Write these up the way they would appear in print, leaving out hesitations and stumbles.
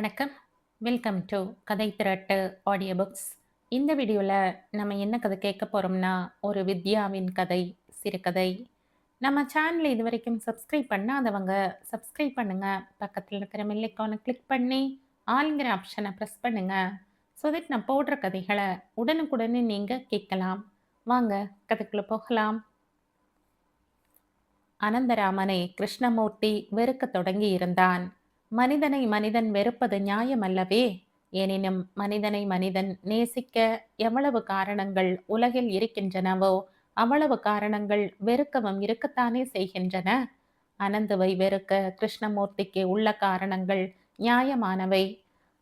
வணக்கம். Welcome to கதை திரட்டு audio books. இந்த வீடியோவில் நம்ம என்ன கதை கேட்க போகிறோம்னா, ஒரு வித்யாவின் கதை, சிறுகதை. நம்ம சேனலை இது வரைக்கும் சப்ஸ்கிரைப் பண்ணாதவங்க சப்ஸ்கிரைப் பண்ணுங்க. பக்கத்தில் இருக்கிற பெல் ஐகானை கிளிக் பண்ணி ஆளுங்கிற ஆப்ஷனை ப்ரெஸ் பண்ணுங்க. ஸோ தட் நான் போடுற கதைகளை உடனுக்குடனே நீங்கள் கேட்கலாம். வாங்க கதைக்குள்ளே போகலாம். அனந்தராமனை கிருஷ்ணமூர்த்தி வெறுக்கத் தொடங்கி இருந்தான். மனிதனை மனிதன் வெறுப்பது நியாயமல்லவே. எனினும் மனிதனை மனிதன் நேசிக்க எவ்வளவு காரணங்கள் உலகில் இருக்கின்றனவோ அவ்வளவு காரணங்கள் வெறுக்கவும் இருக்கத்தானே செய்கின்றன. அனந்துவை வெறுக்க கிருஷ்ணமூர்த்திக்கு உள்ள காரணங்கள் நியாயமானவை.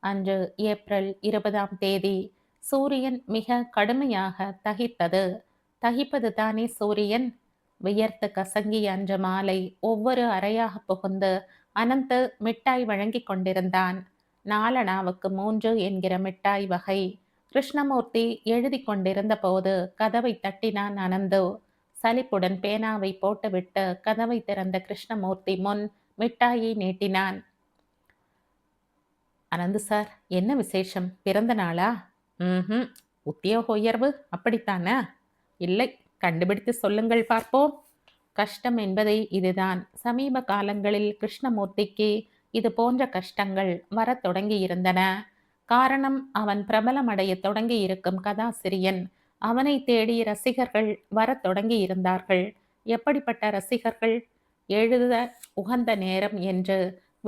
அன்று ஏப்ரல் 20ஆம் தேதி சூரியன் மிக கடுமையாக தகித்தது. தகிப்பது தானே சூரியன். வியர்த்து கசங்கி அன்று மாலை ஒவ்வொரு அறையாக புகுந்து அனந்த் மிட்டாய் வழங்கி கொண்டிருந்தான். நாலனாவுக்கு 3 என்கிற மிட்டாய் வகை. கிருஷ்ணமூர்த்தி எழுதி கொண்டிருந்த போது கதவை தட்டினான் அனந்து. சலிப்புடன் பேனாவை போட்டுவிட்டு கதவை திறந்த கிருஷ்ணமூர்த்தி முன் மிட்டாயை நீட்டினான். அனந்து சார், என்ன விசேஷம்? பிறந்த நாளா? ம். உத்தியோக உயர்வு அப்படித்தானே? இல்லை, கண்டுபிடித்து சொல்லுங்கள் பார்ப்போம். கஷ்டம் என்பதை இதுதான். சமீப காலங்களில் கிருஷ்ணமூர்த்திக்கு இது போன்ற கஷ்டங்கள் வரத் தொடங்கி இருந்தன. காரணம், அவன் பிரபலமடைய தொடங்கி இருக்கும் கதாசிரியன். அவனை தேடி ரசிகர்கள் வரத் தொடங்கி இருந்தார்கள். எப்படிப்பட்ட ரசிகர்கள்? எழுத உகந்த நேரம் என்று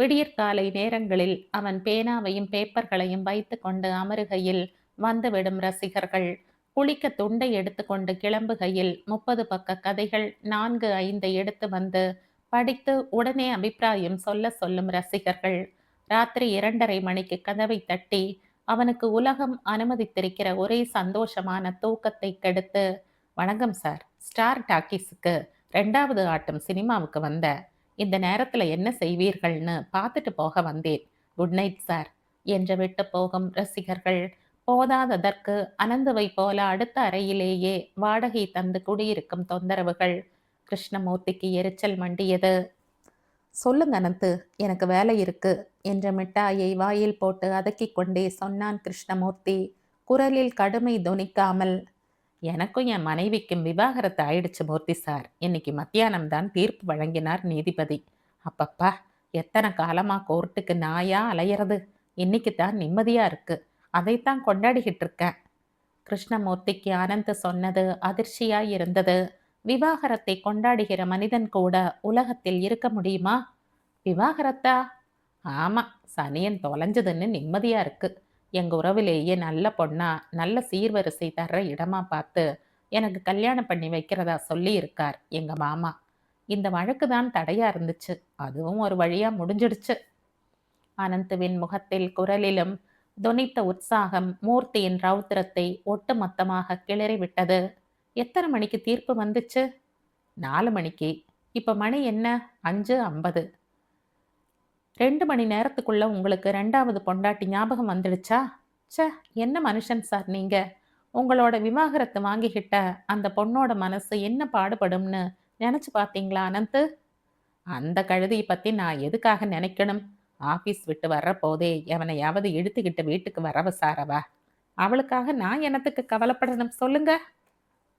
விடியற்காலை நேரங்களில் அவன் பேனாவையும் பேப்பர்களையும் வைத்து கொண்டு அமருகையில் வந்துவிடும் ரசிகர்கள். குளிக்க துண்டை எடுத்துக்கொண்டு கிளம்புகையில் 30 பக்க கதைகள் 4-5 எடுத்து வந்து படித்து உடனே அபிப்பிராயம் சொல்லும் ரசிகர்கள். ராத்திரி 2:30 மணிக்கு கதவை தட்டி அவனுக்கு உலகம் அனுமதித்திருக்கிற ஒரே சந்தோஷமான தூக்கத்தை கெடுத்து, வணக்கம் சார், ஸ்டார் டாக்கீஸுக்கு 2வது ஆட்டம் சினிமாவுக்கு வந்த இந்த நேரத்துல என்ன செய்வீர்கள்னு பார்த்துட்டு போக வந்தேன். குட் நைட் சார் என்று விட்டு போகும் ரசிகர்கள். போதாததற்கு அனந்துவை போல அடுத்த அறையிலேயே வாடகை தந்து குடியிருக்கும் தொந்தரவுகள். கிருஷ்ணமூர்த்திக்கு எரிச்சல் மண்டியது. சொல்லுங்க அனந்து, எனக்கு வேலை இருக்கு என்ற மிட்டாயை வாயில் போட்டு அதக்கிக் கொண்டே சொன்னான் கிருஷ்ணமூர்த்தி. குரலில் கடுமை தொனிக்காமல். எனக்கும் என் மனைவிக்கும் விவாகரத்து ஆயிடுச்சு மூர்த்தி சார். இன்னைக்கு மத்தியானம் தான் தீர்ப்பு வழங்கினார் நீதிபதி. அப்பப்பா, எத்தனை காலமா கோர்ட்டுக்கு நாயா அலையிறது. இன்னைக்கு தான் நிம்மதியா இருக்கு. அதைத்தான் கொண்டாடிக்கிட்டு இருக்கேன். கிருஷ்ணமூர்த்திக்கு அனந்த் சொன்னது அதிர்ச்சியாய் இருந்தது. விவாகரத்தை கொண்டாடுகிற மனிதன் கூட உலகத்தில் இருக்க முடியுமா? விவாகரத்தா? ஆமா, சனியன் தொலைஞ்சதுன்னு நிம்மதியா இருக்கு. எங்க உறவிலேயே நல்ல பொண்ணா, நல்ல சீர்வரிசை தர்ற இடமா பார்த்து எனக்கு கல்யாணம் பண்ணி வைக்கிறதா சொல்லி இருக்கார் எங்க மாமா. இந்த வழக்கு தான் தடையா இருந்துச்சு. அதுவும் ஒரு வழியா முடிஞ்சிடுச்சு. அனந்துவின் முகத்தில் குரலிலும் தொனித்த உற்சாகம் மூர்த்தியின் ரௌத்திரத்தை ஒட்டுமொத்தமாக கிளறிவிட்டது. எத்தனை மணிக்கு தீர்ப்பு வந்துச்சு? 4 மணிக்கு. இப்ப மணி என்ன? 5:50. 2 மணி நேரத்துக்குள்ள உங்களுக்கு 2வது பொண்டாட்டி ஞாபகம் வந்துடுச்சா? ச்சே, என்ன மனுஷன் சார் நீங்க. உங்களோட விவாகரத்து வாங்கிக்கிட்ட அந்த பொண்ணோட மனசு என்ன பாடுபடும்னு நினைச்சு பார்த்தீங்களா அனந்த்? அந்த கழுதையை பத்தி நான் எதுக்காக நினைக்கணும்? ஆபீஸ் விட்டு வர்ற போதே எவனையாவது இழுத்துக்கிட்டு வீட்டுக்கு வரவ சாரவா? அவளுக்காக நான் என்னத்துக்கு கவலைப்படணும் சொல்லுங்க?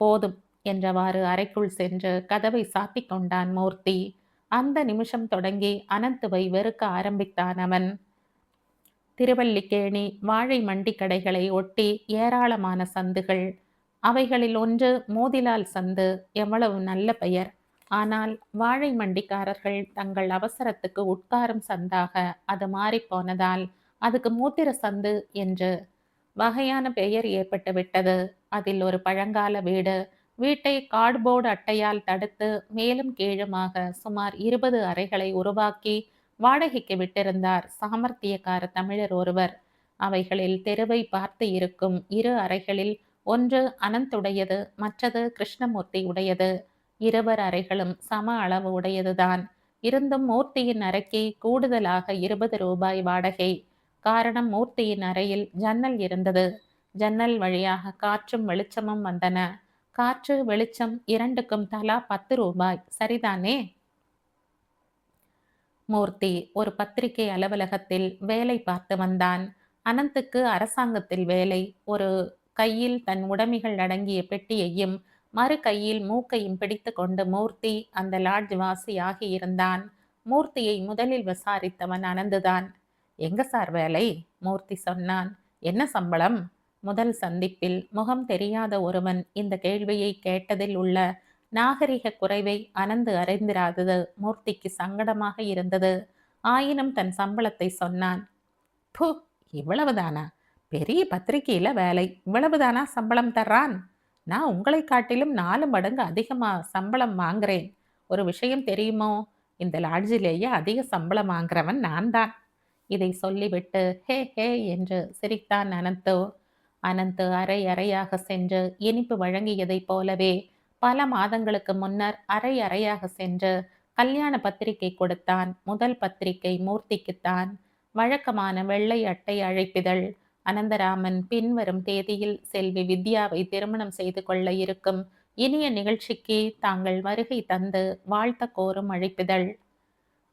போதும் என்றவாறு அறைக்குள் சென்று கதவை சாத்திக் கொண்டான் மூர்த்தி. அந்த நிமிஷம் தொடங்கி அனந்துவை வெறுக்க ஆரம்பித்தான் அவன். திருவல்லிக்கேணி வாழை மண்டி கடைகளை ஒட்டி ஏராளமான சந்துகள். அவைகளில் ஒன்று மோதிலால் சந்து. எவ்வளவு நல்ல பெயர்! ஆனால் வாழை மண்டிக்காரர்கள் தங்கள் அவசரத்துக்கு உட்காரும் சந்தாக அது மாறிப்போனதால் அதுக்கு மூத்திர சந்து என்று வகையான பெயர் ஏற்பட்டு விட்டது. அதில் ஒரு பழங்கால வீடு. வீட்டை கார்ட்போர்டு அட்டையால் தடுத்து மேலும் கீழுமாக சுமார் 20 அறைகளை உருவாக்கி வாடகைக்கு விட்டிருந்தார் சாமர்த்தியக்கார தமிழர் ஒருவர். அவைகளில் தெருவை பார்த்து இருக்கும் 2 அறைகளில் ஒன்று அனந்துடையது, மற்றது கிருஷ்ணமூர்த்தி உடையது. இருவர் அறைகளும் சம அளவு உடையதுதான். இருந்தும் மூர்த்தியின் அறைக்கு கூடுதலாக 20 ரூபாய் வாடகை. காரணம், மூர்த்தியின் அறையில் ஜன்னல் இருந்தது. ஜன்னல் வழியாக காற்றும் வெளிச்சமும் வந்தன. காற்று வெளிச்சம் இரண்டுக்கும் தலா 10 ரூபாய். சரிதானே? மூர்த்தி ஒரு பத்திரிகை அலுவலகத்தில் வேலை பார்த்து வந்தான். அனந்துக்கு அரசாங்கத்தில் வேலை. ஒரு கையில் தன் உடைமைகள் அடங்கிய பெட்டியையும் மறு கையில் மூக்கையும் பிடித்துக்கொண்டு மூர்த்தி அந்த லாட்ஜ் வாசியாகி இருந்தான். மூர்த்தியை முதலில் விசாரித்தவன் அனந்துதான். எங்க சார் வேலை? மூர்த்தி சொன்னான். என்ன சம்பளம்? முதல் சந்திப்பில் முகம் தெரியாத ஒருவன் இந்த கேள்வியை கேட்டதில் உள்ள நாகரிக குறைவை அனந்து அறிந்திராதது மூர்த்திக்கு சங்கடமாக இருந்தது. ஆயினும் தன் சம்பளத்தை சொன்னான். பு, இவ்வளவுதானா? பெரிய பத்திரிகையில வேலை, இவ்வளவுதானா சம்பளம் தர்றான்? நான் உங்களை காட்டிலும் 4 மடங்கு அதிகமா சம்பளம் வாங்குறேன். ஒரு விஷயம் தெரியுமோ? இந்த லாட்ஜிலேயே அதிக சம்பளம் வாங்குறவன் நான் தான். இதை சொல்லிவிட்டு ஹே ஹே என்று சிரித்தான் அனந்து. அனந்து அறை அறையாக சென்று இனிப்பு வழங்கியதைப் போலவே பல மாதங்களுக்கு முன்னர் அறை அறையாக சென்று கல்யாண பத்திரிகை கொடுத்தான். முதல் பத்திரிகை மூர்த்திக்குத்தான். வழக்கமான வெள்ளை அட்டை அழைப்பிதழ். அனந்தராமன் பின்வரும் தேதியில் செல்வி வித்யாவை திருமணம் செய்து கொள்ள இருக்கும் இனிய நிகழ்ச்சிக்கு தாங்கள் வருகை தந்து வாழ்த்த கோரும் அழைப்பிதழ்.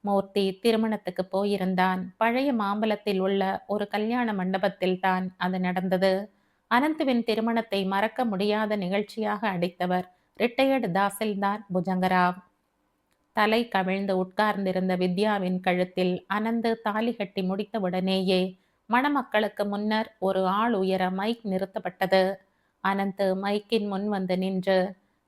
மூர்த்தி திருமணத்துக்கு போயிருந்தான். பழைய மாம்பலத்தில் உள்ள ஒரு கல்யாண மண்டபத்தில் தான் அது நடந்தது. அனந்துவின் திருமணத்தை மறக்க முடியாத நிகழ்ச்சியாக அடைத்தவர் ரிட்டையர்டு தாசில்தார் புஜங்கராவ். தலை கவிழ்ந்து உட்கார்ந்திருந்த வித்யாவின் கழுத்தில் அனந்து தாலி கட்டி முடித்தவுடனேயே மணமக்களுக்கு முன்னர் ஒரு ஆள் உயர மைக் நிறுத்தப்பட்டது. அனந்து மைக்கின் முன் வந்து நின்று,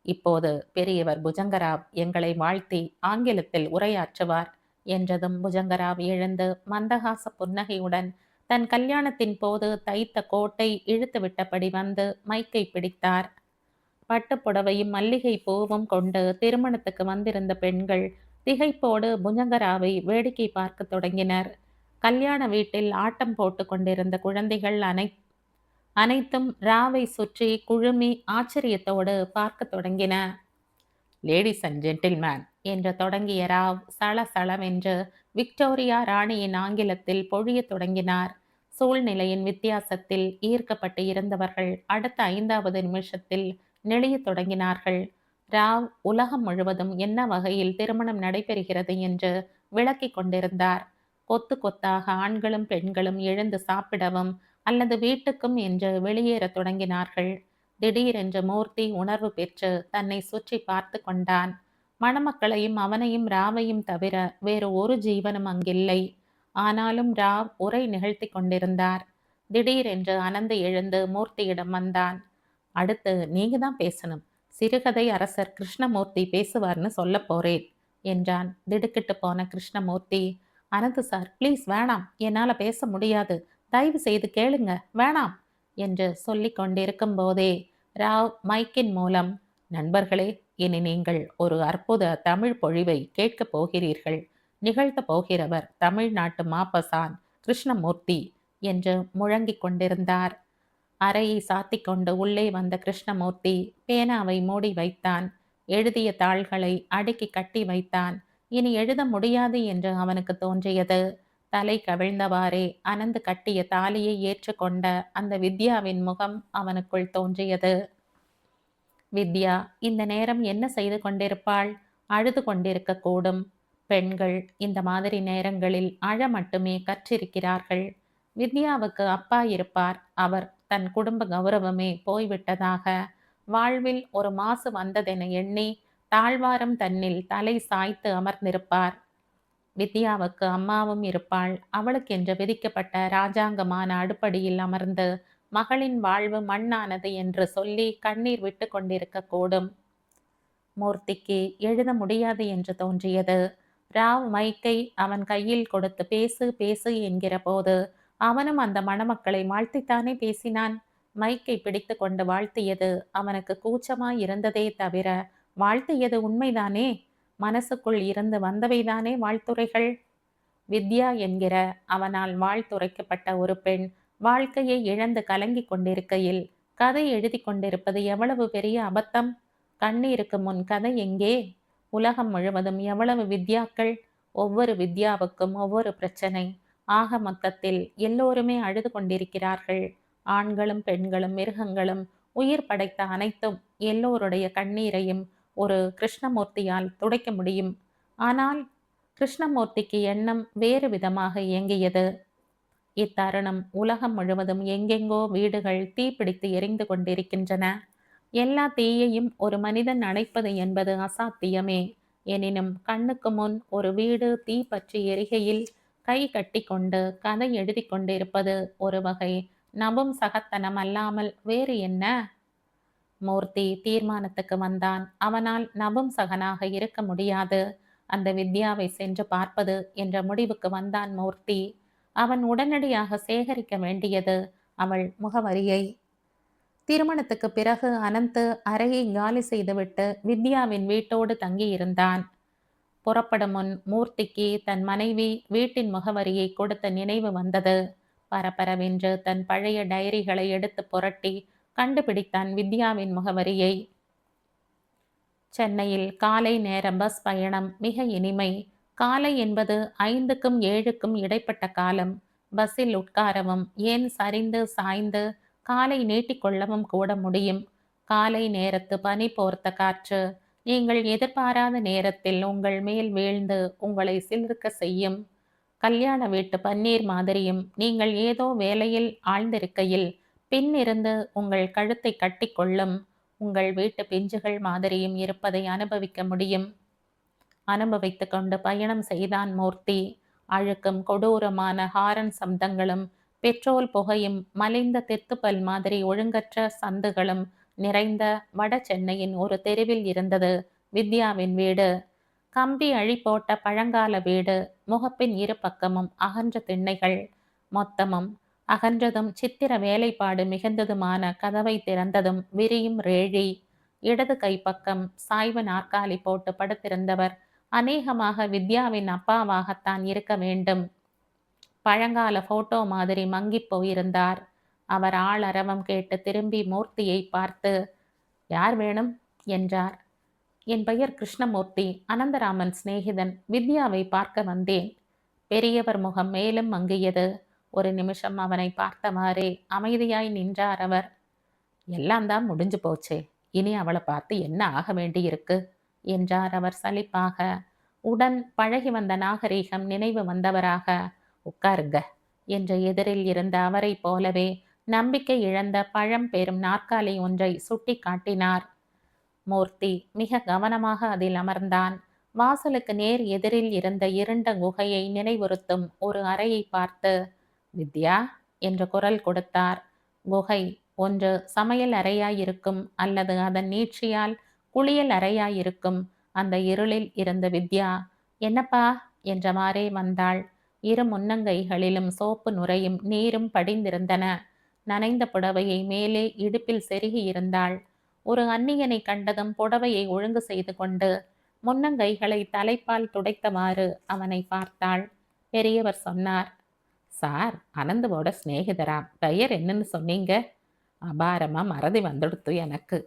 இப்போது பெரியவர் புஜங்கராவ் எங்களை வாழ்த்தி ஆங்கிலத்தில் உரையாற்றுவார் என்றதும் புஜங்கராவ் எழுந்து மந்தகாச புன்னகையுடன் தன் கல்யாணத்தின் போது தைத்த கோட்டை இழுத்துவிட்டபடி வந்து மைக்கை பிடித்தார். பட்டுப்புடவையும் மல்லிகை பூவும் கொண்டு திருமணத்துக்கு வந்திருந்த பெண்கள் திகைப்போடு புஜங்கராவை வேடிக்கை பார்க்க தொடங்கினர். கல்யாண வீட்டில் ஆட்டம் போட்டு கொண்டிருந்த குழந்தைகள் அனைத்தும் ராவை சுற்றி குழுமி ஆச்சரியத்தோடு பார்க்க தொடங்கின. லேடிஸ் அண்ட் ஜென்டில்மேன் என்று தொடங்கிய ராவ் சளசளவென்று விக்டோரியா ராணியின் ஆங்கிலத்தில் பொழிய தொடங்கினார். சூழ்நிலையின் வித்தியாசத்தில் ஈர்க்கப்பட்டு இருந்தவர்கள் அடுத்த 5வது நிமிஷத்தில் நெளிய தொடங்கினார்கள். ராவ் உலகம் முழுவதும் என்ன வகையில் திருமணம் நடைபெறுகிறது என்று விளக்கி கொண்டிருந்தார். கொத்து கொத்தாக ஆண்களும் பெண்களும் எழுந்து சாப்பிடவும் அல்லது வீட்டுக்கும் என்று வெளியேற தொடங்கினார்கள். திடீரென்று மூர்த்தி உணர்வு பெற்று தன்னை சுற்றி பார்த்து கொண்டான். மணமக்களையும் அவனையும் ராவையும் தவிர வேறு ஒரு ஜீவனும் அங்கில்லை. ஆனாலும் ராவ் உரை நிகழ்த்தி கொண்டிருந்தார். திடீரென்று அனந்து எழுந்து மூர்த்தியிடம் வந்தான். அடுத்து நீங்க தான் பேசணும். சிறுகதை அரசர் கிருஷ்ணமூர்த்தி பேசுவார்னு சொல்ல போறேன் என்றான். திடுக்கிட்டு போன கிருஷ்ணமூர்த்தி, அனந்து சார் ப்ளீஸ் வேணாம், என்னால் பேச முடியாது, தயவு செய்து கேளுங்க, வேணாம் என்று சொல்லிக் கொண்டிருக்கும் போதே ராவ் மைக்கின் மூலம், நண்பர்களே, இனி நீங்கள் ஒரு அற்புத தமிழ் பொழிவை கேட்கப் போகிறீர்கள். நிகழ்த்த போகிறவர் தமிழ்நாட்டு மாப்பசான் கிருஷ்ணமூர்த்தி என்று முழங்கிக் கொண்டிருந்தார். அறையை சாத்திக்கொண்டு உள்ளே வந்த கிருஷ்ணமூர்த்தி பேனாவை மூடி வைத்தான். எழுதிய தாள்களை அடுக்கி கட்டி வைத்தான். இனி எழுத முடியாது என்று அவனுக்கு தோன்றியது. தலை கவிழ்ந்தவாறே அனந்து கட்டிய தாலியை ஏற்றுக்கொண்ட அந்த வித்யாவின் முகம் அவனுக்குள் தோன்றியது. வித்யா இந்த நேரம் என்ன செய்து கொண்டிருப்பாள்? அழுது கொண்டிருக்க கூடும். பெண்கள் இந்த மாதிரி நேரங்களில் அழ மட்டுமே கற்றிருக்கிறார்கள். வித்யாவுக்கு அப்பா இருப்பார். அவர் தன் குடும்ப கௌரவமே போய்விட்டதாக வாழ்வில் ஒரு மாசு வந்ததென எண்ணி தாழ்வாரம் தன்னில் தலை சாய்த்து அமர்ந்திருப்பார். வித்யாவுக்கு அம்மாவும் இருப்பாள். அவளுக்கென்று விதிக்கப்பட்ட ராஜாங்கமான அடுப்படியில் அமர்ந்து மகளின் வாழ்வு மண்ணானது என்று சொல்லி கண்ணீர் விட்டு கொண்டிருக்க கூடும். மூர்த்திக்கு எழுத முடியாது என்று தோன்றியது. ராவ் மைக்கை அவன் கையில் கொடுத்து பேசு பேசு என்கிற போது அவனும் அந்த மணமக்களை வாழ்த்தித்தானே பேசினான். மைக்கை பிடித்து கொண்டு வாழ்த்தியது அவனுக்கு கூச்சமாய் இருந்ததே தவிர வாழ்த்தியது உண்மைதானே. மனசுக்குள் இருந்து வந்தவைதானே வாழ்த்துரைகள். வித்யா என்கிற அவனால் வாழ்த்துரைக்கப்பட்ட ஒரு பெண் வாழ்க்கையை இழந்து கலங்கி கொண்டிருக்கையில் கதை எழுதி கொண்டிருப்பது எவ்வளவு பெரிய அபத்தம். கண்ணீருக்கு முன் கதை எங்கே? உலகம் முழுவதும் எவ்வளவு வித்யாக்கள். ஒவ்வொரு வித்யாவுக்கும் ஒவ்வொரு பிரச்சனை. ஆக மொத்தத்தில் எல்லோருமே அழுது கொண்டிருக்கிறார்கள். ஆண்களும் பெண்களும் மிருகங்களும் உயிர் படைத்த அனைத்தும் எல்லோருடைய கண்ணீரையும் ஒரு கிருஷ்ணமூர்த்தியால் துடைக்க முடியும். ஆனால் கிருஷ்ணமூர்த்திக்கு எண்ணம் வேறு விதமாக இயங்கியது. இத்தருணம் உலகம் முழுவதும் எங்கெங்கோ வீடுகள் தீப்பிடித்து எரிந்து கொண்டிருக்கின்றன. எல்லா தீயையும் ஒரு மனிதன் அணைப்பது என்பது அசாத்தியமே. எனினும் கண்ணுக்கு முன் ஒரு வீடு தீ பற்றி எரிகையில் கை கட்டி கொண்டு கதை எழுதி கொண்டிருப்பது ஒரு வகை நபும்சகத்தனம் அல்லாமல் வேறு என்ன? மூர்த்தி தீர்மானத்துக்கு வந்தான். அவனால் நபும்சகனாக இருக்க முடியாது. அந்த வித்யாவை சென்று பார்ப்பது என்ற முடிவுக்கு வந்தான் மூர்த்தி. அவன் உடனடியாக சேகரிக்க வேண்டியது அவள் முகவரியை. திருமணத்துக்கு பிறகு அனந்த் அறையை காலி செய்துவிட்டு வித்யாவின் வீட்டோடு தங்கியிருந்தான். புறப்படும் முன் மூர்த்திக்கு தன் மனைவி வீட்டின் முகவரியை கொடுத்த நினைவு வந்தது. பரபரவென்று தன் பழைய டைரிகளை எடுத்து புரட்டி கண்டுபிடித்தான் வித்யாவின் முகவரியை. சென்னையில் காலை நேர பஸ் பயணம் மிக இனிமை. காலை என்பது 5க்கும் 7க்கும் இடைப்பட்ட காலம். பஸ்ஸில் உட்காரவும் ஏன் சரிந்து சாய்ந்து காலை நீட்டிக்கொள்ளவும் கூட முடியும். காலை நேரத்து பனி போர்த்த காற்று நீங்கள் எதிர்பாராத நேரத்தில் உங்கள் மேல் வீழ்ந்து உங்களை சிலிர்க்க செய்யும். கல்யாண வீட்டு பன்னீர் மாதிரியும் நீங்கள் ஏதோ வேலையில் ஆழ்ந்திருக்கையில் பின்னிருந்து உங்கள் கழுத்தை கட்டி கொள்ளும். உங்கள் வீட்டு பிஞ்சுகள் மாதிரியும் இருப்பதை அனுபவிக்க முடியும். அனுபவித்து கொண்டு பயணம் செய்தான் மூர்த்தி. அழுக்கும் கொடூரமான ஹாரன் சப்தங்களும் பெட்ரோல் புகையும் மலிந்த தெத்துப்பல் மாதிரி ஒழுங்கற்ற சந்துகளும் நிறைந்த வட சென்னையின் ஒரு தெருவில் இருந்தது வித்யாவின் வீடு. கம்பி அழி போட்ட பழங்கால வீடு. முகப்பின் இரு பக்கமும் அகன்ற திண்ணைகள். மொத்தமும் அகன்றதும் சித்திர வேலைப்பாடு மிகுந்ததுமான கதவை திறந்ததும் விரியும் ரேழி. இடது கைப்பக்கம் சாய்வு நாற்காலி போட்டு படுத்திருந்தவர் அநேகமாக வித்யாவின் அப்பாவாகத்தான் இருக்க வேண்டும். பழங்கால போட்டோ மாதிரி மங்கி போயிருந்தார். அவர் ஆள் அரவம் கேட்டு திரும்பி மூர்த்தியை பார்த்து, யார் வேணும் என்றார். என் பெயர் கிருஷ்ணமூர்த்தி, அனந்தராமன் சிநேகிதன். வித்யாவை பார்க்க வந்தேன். பெரியவர் முகம் மேலும் மங்கியது. ஒரு நிமிஷம் அவனை பார்த்தவாறே அமைதியாய் நின்றார் அவர். எல்லாம் தான் முடிஞ்சு போச்சே, இனி அவளை பார்த்து என்ன ஆக வேண்டியிருக்கு என்றார் அவர் சலிப்பாக. உடன் பழகி வந்த நாகரீகம் நினைவு வந்தவராக, உட்காருங்க என்ற எதிரில் இருந்த அவரை போலவே நம்பிக்கை இழந்த பழம் பெறும் நாற்காலி ஒன்றை சுட்டி காட்டினார். மூர்த்தி மிக கவனமாக அதில் அமர்ந்தான். வாசலுக்கு நேர் எதிரில் இருந்த இருண்ட குகையை நினைவுறுத்தும் ஒரு அறையை பார்த்து, வித்யா என்ற குரல் கொடுத்தார். குகை ஒன்று சமையல் அறையாயிருக்கும் அல்லது அதன் நீட்சியால் குளியல் அறையாயிருக்கும். அந்த இருளில் இருந்த வித்யா, என்னப்பா என்றவாறே வந்தாள். இரு முன்னங்கைகளிலும் சோப்பு நுரையும் நீரும் படிந்திருந்தன. நனைந்த புடவையை மேலே இடுப்பில் செருகி இருந்தாள். ஒரு அந்நியனை கண்டதும் புடவையை ஒழுங்கு செய்து கொண்டு முன்னங்கைகளை தலைப்பால் துடைத்தவாறு அவனை பார்த்தாள். பெரியவர் சொன்னார், சார் அனந்துவோட சிநேகிதராம். பெயர் என்னன்னு சொன்னீங்க? அபாரமா மறதி வந்துடுத்து எனக்கு.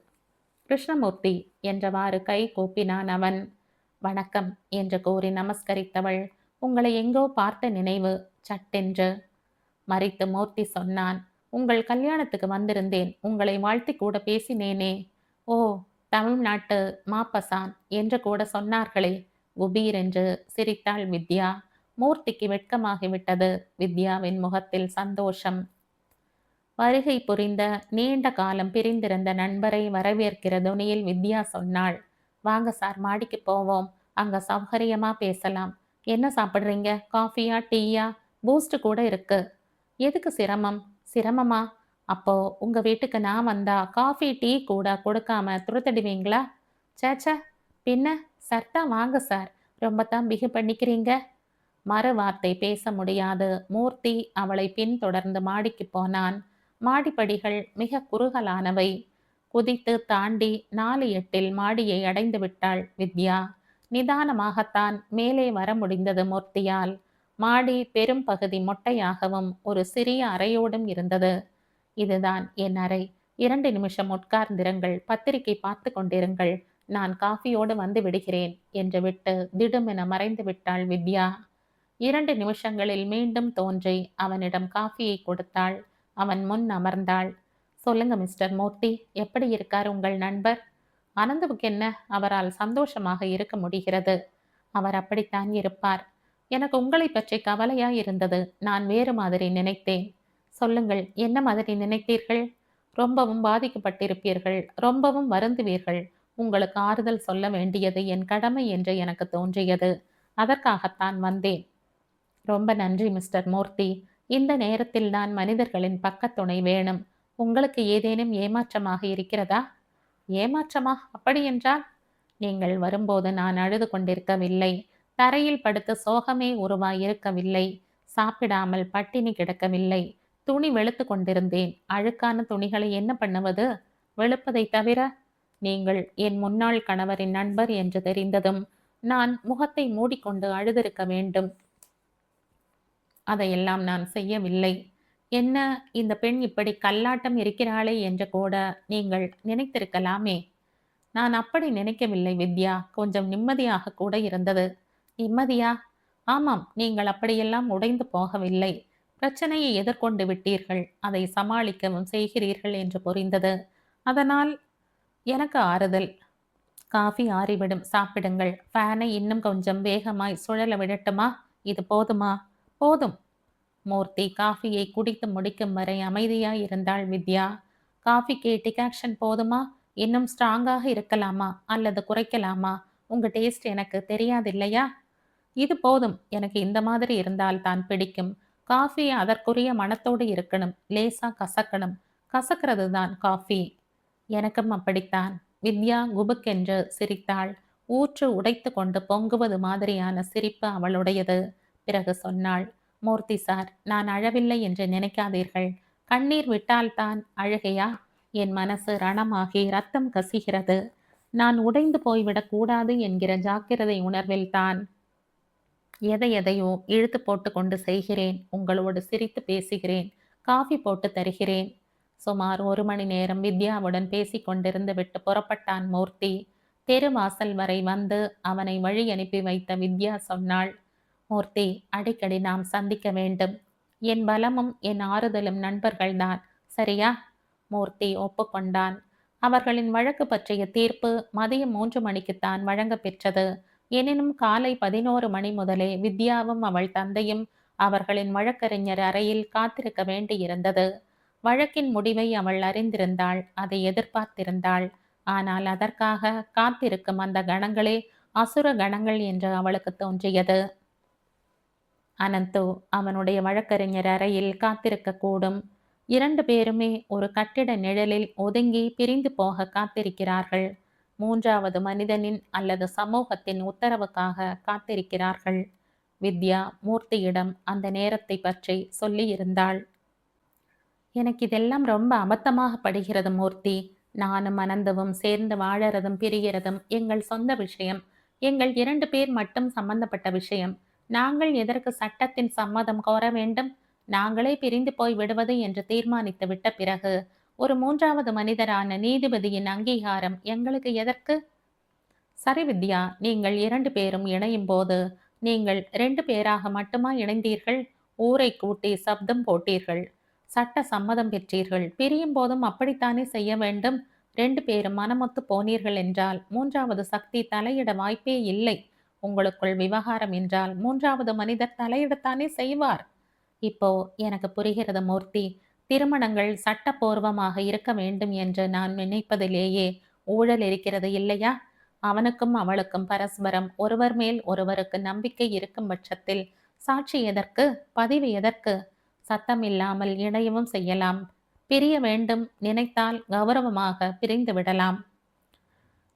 கிருஷ்ணமூர்த்தி என்றவாறு கை கூப்பினான் அவன். வணக்கம் என்று கூறி நமஸ்கரித்தவள், உங்களை எங்கோ பார்த்த நினைவு சட்டென்று. மறித்து மூர்த்தி சொன்னான், உங்கள் கல்யாணத்துக்கு வந்திருந்தேன். உங்களை வாழ்த்தி கூட பேசினேனே. ஓ, தமிழ்நாட்டு மாப்பசான் என்று கூட சொன்னார்களே. குபீர் என்று சிரித்தாள் வித்யா. மூர்த்திக்கு வெட்கமாகிவிட்டது. வித்யாவின் முகத்தில் சந்தோஷம். வருகை புரிந்த நீண்ட காலம் பிரிந்திருந்த நண்பரை வரவேற்கிற துணியில் வித்யா சொன்னாள், வாங்க சார், மாடிக்கு போவோம். அங்க சௌகரியமா பேசலாம். என்ன சாப்பிட்றீங்க? காஃபியா, டீயா? பூஸ்ட் கூட இருக்கு. எதுக்கு சிரமம்? சிரமமா? அப்போ உங்க வீட்டுக்கு நான் வந்தா காஃபி டீ கூட கொடுக்காம துரத்தடிவீங்களா? சேச்சா, பின்ன சர்த்தா வாங்க சார். ரொம்ப தான் பிகு பண்ணிக்கிறீங்க. மறு வார்த்தை பேச முடியாது மூர்த்தி அவளை பின்தொடர்ந்து மாடிக்கு போனான். மாடிப்படிகள் மிக குறுகலானவை. குதித்து தாண்டி 4 எட்டில் மாடியை அடைந்து விட்டாள் வித்யா. நிதானமாகத்தான் மேலே வர முடிந்தது மூர்த்தியால். மாடி பெரும் பகுதி மொட்டையாகவும் ஒரு சிறிய அறையோடும் இருந்தது. இதுதான் என் அறை. 2 நிமிஷம் உட்கார்ந்திருங்கள், பத்திரிகை பார்த்து கொண்டிருங்கள், நான் காஃபியோடு வந்து விடுகிறேன் என்று விட்டு திடுமென மறைந்து விட்டாள் வித்யா. 2 நிமிஷங்களில் மீண்டும் தோன்றி அவனிடம் காஃபியை கொடுத்தாள். அவன் முன் அமர்ந்தாள். சொல்லுங்க மிஸ்டர் மூர்த்தி, எப்படி இருக்கார் உங்கள் நண்பர்? அனந்துவுக்கு என்ன? அவரால் சந்தோஷமாக இருக்க முடிகிறது. அவர் அப்படித்தான் இருப்பார். எனக்கு உங்களை பற்றி கவலையாய் இருந்தது. நான் வேறு மாதிரி நினைத்தேன். சொல்லுங்கள், என்ன மாதிரி நினைத்தீர்கள்? ரொம்பவும் பாதிக்கப்பட்டிருப்பீர்கள். ரொம்பவும் வருந்துவீர்கள். உங்களுக்கு ஆறுதல் சொல்ல வேண்டியது என் கடமை என்று எனக்கு தோன்றியது. அதற்காகத்தான் வந்தேன். ரொம்ப நன்றி மிஸ்டர் மூர்த்தி. இந்த நேரத்தில் தான் மனிதர்களின் பக்கத்துணை வேணும். உங்களுக்கு ஏதேனும் ஏமாற்றமாக இருக்கிறதா? ஏமாற்றமா? அப்படியென்றால்? நீங்கள் வரும்போது நான் அழுது கொண்டிருக்கவில்லை. தரையில் படுத்து சோகமே உருவாயிருக்கவில்லை. சாப்பிடாமல் பட்டினி கிடக்கவில்லை. துணி வெளுத்து கொண்டிருந்தேன். அழுக்கான துணிகளை என்ன பண்ணுவது? வெளுப்பதை தவிர? நீங்கள் என் முன்னாள் கணவரின் நண்பர் என்று தெரிந்ததும் நான் முகத்தை மூடிக்கொண்டு அழுதிருக்க வேண்டும். அதையெல்லாம் நான் செய்யவில்லை. என்ன, இந்த பெண் இப்படி கல்லாட்டம் இருக்கிறாளே என்று கூட நீங்கள் நினைத்திருக்கலாமே. நான் அப்படி நினைக்கவில்லை வித்யா. கொஞ்சம் நிம்மதியாக கூட இருந்தது. நிம்மதியா? ஆமாம், நீங்கள் அப்படியெல்லாம் உடைந்து போகவில்லை. பிரச்சனையை எதிர்கொண்டு விட்டீர்கள். அதை சமாளிக்கவும் செய்கிறீர்கள் என்று புரிந்தது. அதனால் எனக்கு ஆறுதல். காஃபி ஆறிவிடும், சாப்பிடுங்கள். ஃபேனை இன்னும் கொஞ்சம் வேகமாய் சுழல விடட்டுமா? இது போதுமா? போதும். மூர்த்தி காஃபியை குடித்து முடிக்கும் வரை அமைதியாய் இருந்தாள் வித்யா. காஃபிக்கு டிகாக்ஷன் போதுமா? இன்னும் ஸ்ட்ராங்காக இருக்கலாமா அல்லது குறைக்கலாமா? உங்க டேஸ்ட் எனக்கு தெரியாதில்லையா? இது போதும். எனக்கு இந்த மாதிரி இருந்தால் தான் பிடிக்கும். காஃபி அதற்குரிய மணத்தோடு இருக்கணும். லேசா கசக்கணும். கசக்கிறது தான் காஃபி. எனக்கும் அப்படித்தான். வித்யா குபுக்கென்று சிரித்தாள். ஊற்று உடைத்து கொண்டு பொங்குவது மாதிரியான சிரிப்பு அவளுடையது. பிறகு சொன்னாள், மூர்த்தி சார், நான் அழவில்லை என்று நினைக்காதீர்கள். கண்ணீர் விட்டால்தான் அழுகையா? என் மனசு ரணமாகி ரத்தம் கசிகிறது. நான் உடைந்து போய்விடக் கூடாது என்கிற ஜாக்கிரதை உணர்வில்தான் எதையோ இழுத்து போட்டு கொண்டு செய்கிறேன். உங்களோடு சிரித்து பேசுகிறேன். காஃபி போட்டு தருகிறேன். சுமார் 1 மணி நேரம் வித்யாவுடன் பேசிக் கொண்டிருந்து விட்டு புறப்பட்டான் மூர்த்தி. தெரு வாசல் வரை வந்து அவனை வழி அனுப்பி வைத்த வித்யா சொன்னாள், மூர்த்தி, அடிக்கடி நாம் சந்திக்க வேண்டும். என் பலமும் என் ஆறுதலும் நண்பர்கள்தான், சரியா? மூர்த்தி ஒப்புக்கொண்டான். அவர்களின் வழக்கு பற்றிய தீர்ப்பு மதியம் 3 மணிக்குத்தான் வழங்க பெற்றது. எனினும் காலை 11 மணி முதலே வித்யாவும் அவள் தந்தையும் அவர்களின் வழக்கறிஞர் அறையில் காத்திருக்க வேண்டியிருந்தது. வழக்கின் முடிவை அவள் அறிந்திருந்தாள். அதை எதிர்பார்த்திருந்தாள். ஆனால் அதற்காக காத்திருக்கும் அந்த கணங்களே அசுர கணங்கள் என்று அவளுக்கு தோன்றியது. அனந்து அவனுடைய வழக்கறிஞர் அறையில் காத்திருக்க கூடும். 2 பேருமே ஒரு கட்டிட நிழலில் ஒதுங்கி பிரிந்து போக காத்திருக்கிறார்கள். 3வது மனிதனின் அல்லது சமூகத்தின் உத்தரவுக்காக காத்திருக்கிறார்கள். வித்யா மூர்த்தியிடம் அந்த நேரத்தை பற்றி சொல்லியிருந்தாள். எனக்கு இதெல்லாம் ரொம்ப அபத்தமாக படுகிறது மூர்த்தி. நானும் அனந்தவும் சேர்ந்து வாழறதும் பிரிகிறதும் எங்கள் சொந்த விஷயம். எங்கள் 2 பேர் மட்டும் சம்பந்தப்பட்ட விஷயம். நாங்கள் எதற்கு சட்டத்தின் சம்மதம் கோர வேண்டும்? நாங்களே பிரிந்து போய் விடுவது என்று தீர்மானித்து விட்ட பிறகு ஒரு 3வது மனிதரான நீதிபதியின் அங்கீகாரம் எங்களுக்கு எதற்கு? சரி வித்யா, நீங்கள் 2 பேரும் இணையும் போது நீங்கள் 2 பேராக மட்டுமா இணைந்தீர்கள்? ஊரை கூட்டி சப்தம் போட்டீர்கள். சட்ட சம்மதம் பெற்றீர்கள். பிரியும் போதும் அப்படித்தானே செய்ய வேண்டும். 2 பேரும் மனமொத்து போனீர்கள் என்றால் 3வது சக்தி தலையிட வாய்ப்பே இல்லை. உங்களுக்குள் விவகாரம் என்றால் 3வது மனிதர் தலையிடத்தானே செய்வார். இப்போ எனக்கு புரிகிறது மூர்த்தி. திருமணங்கள் சட்டபூர்வமாக இருக்க வேண்டும் என்று நான் நினைப்பதிலேயே ஊழல் இருக்கிறது இல்லையா? அவனுக்கும் அவளுக்கும் பரஸ்பரம் ஒருவர் மேல் ஒருவருக்கு நம்பிக்கை இருக்கும் பட்சத்தில் சாட்சி எதற்கு? பதிவு எதற்கு? சத்தம் இல்லாமல் இணையவும் செய்யலாம். பிரிய வேண்டும் நினைத்தால் கௌரவமாக பிரிந்து விடலாம்.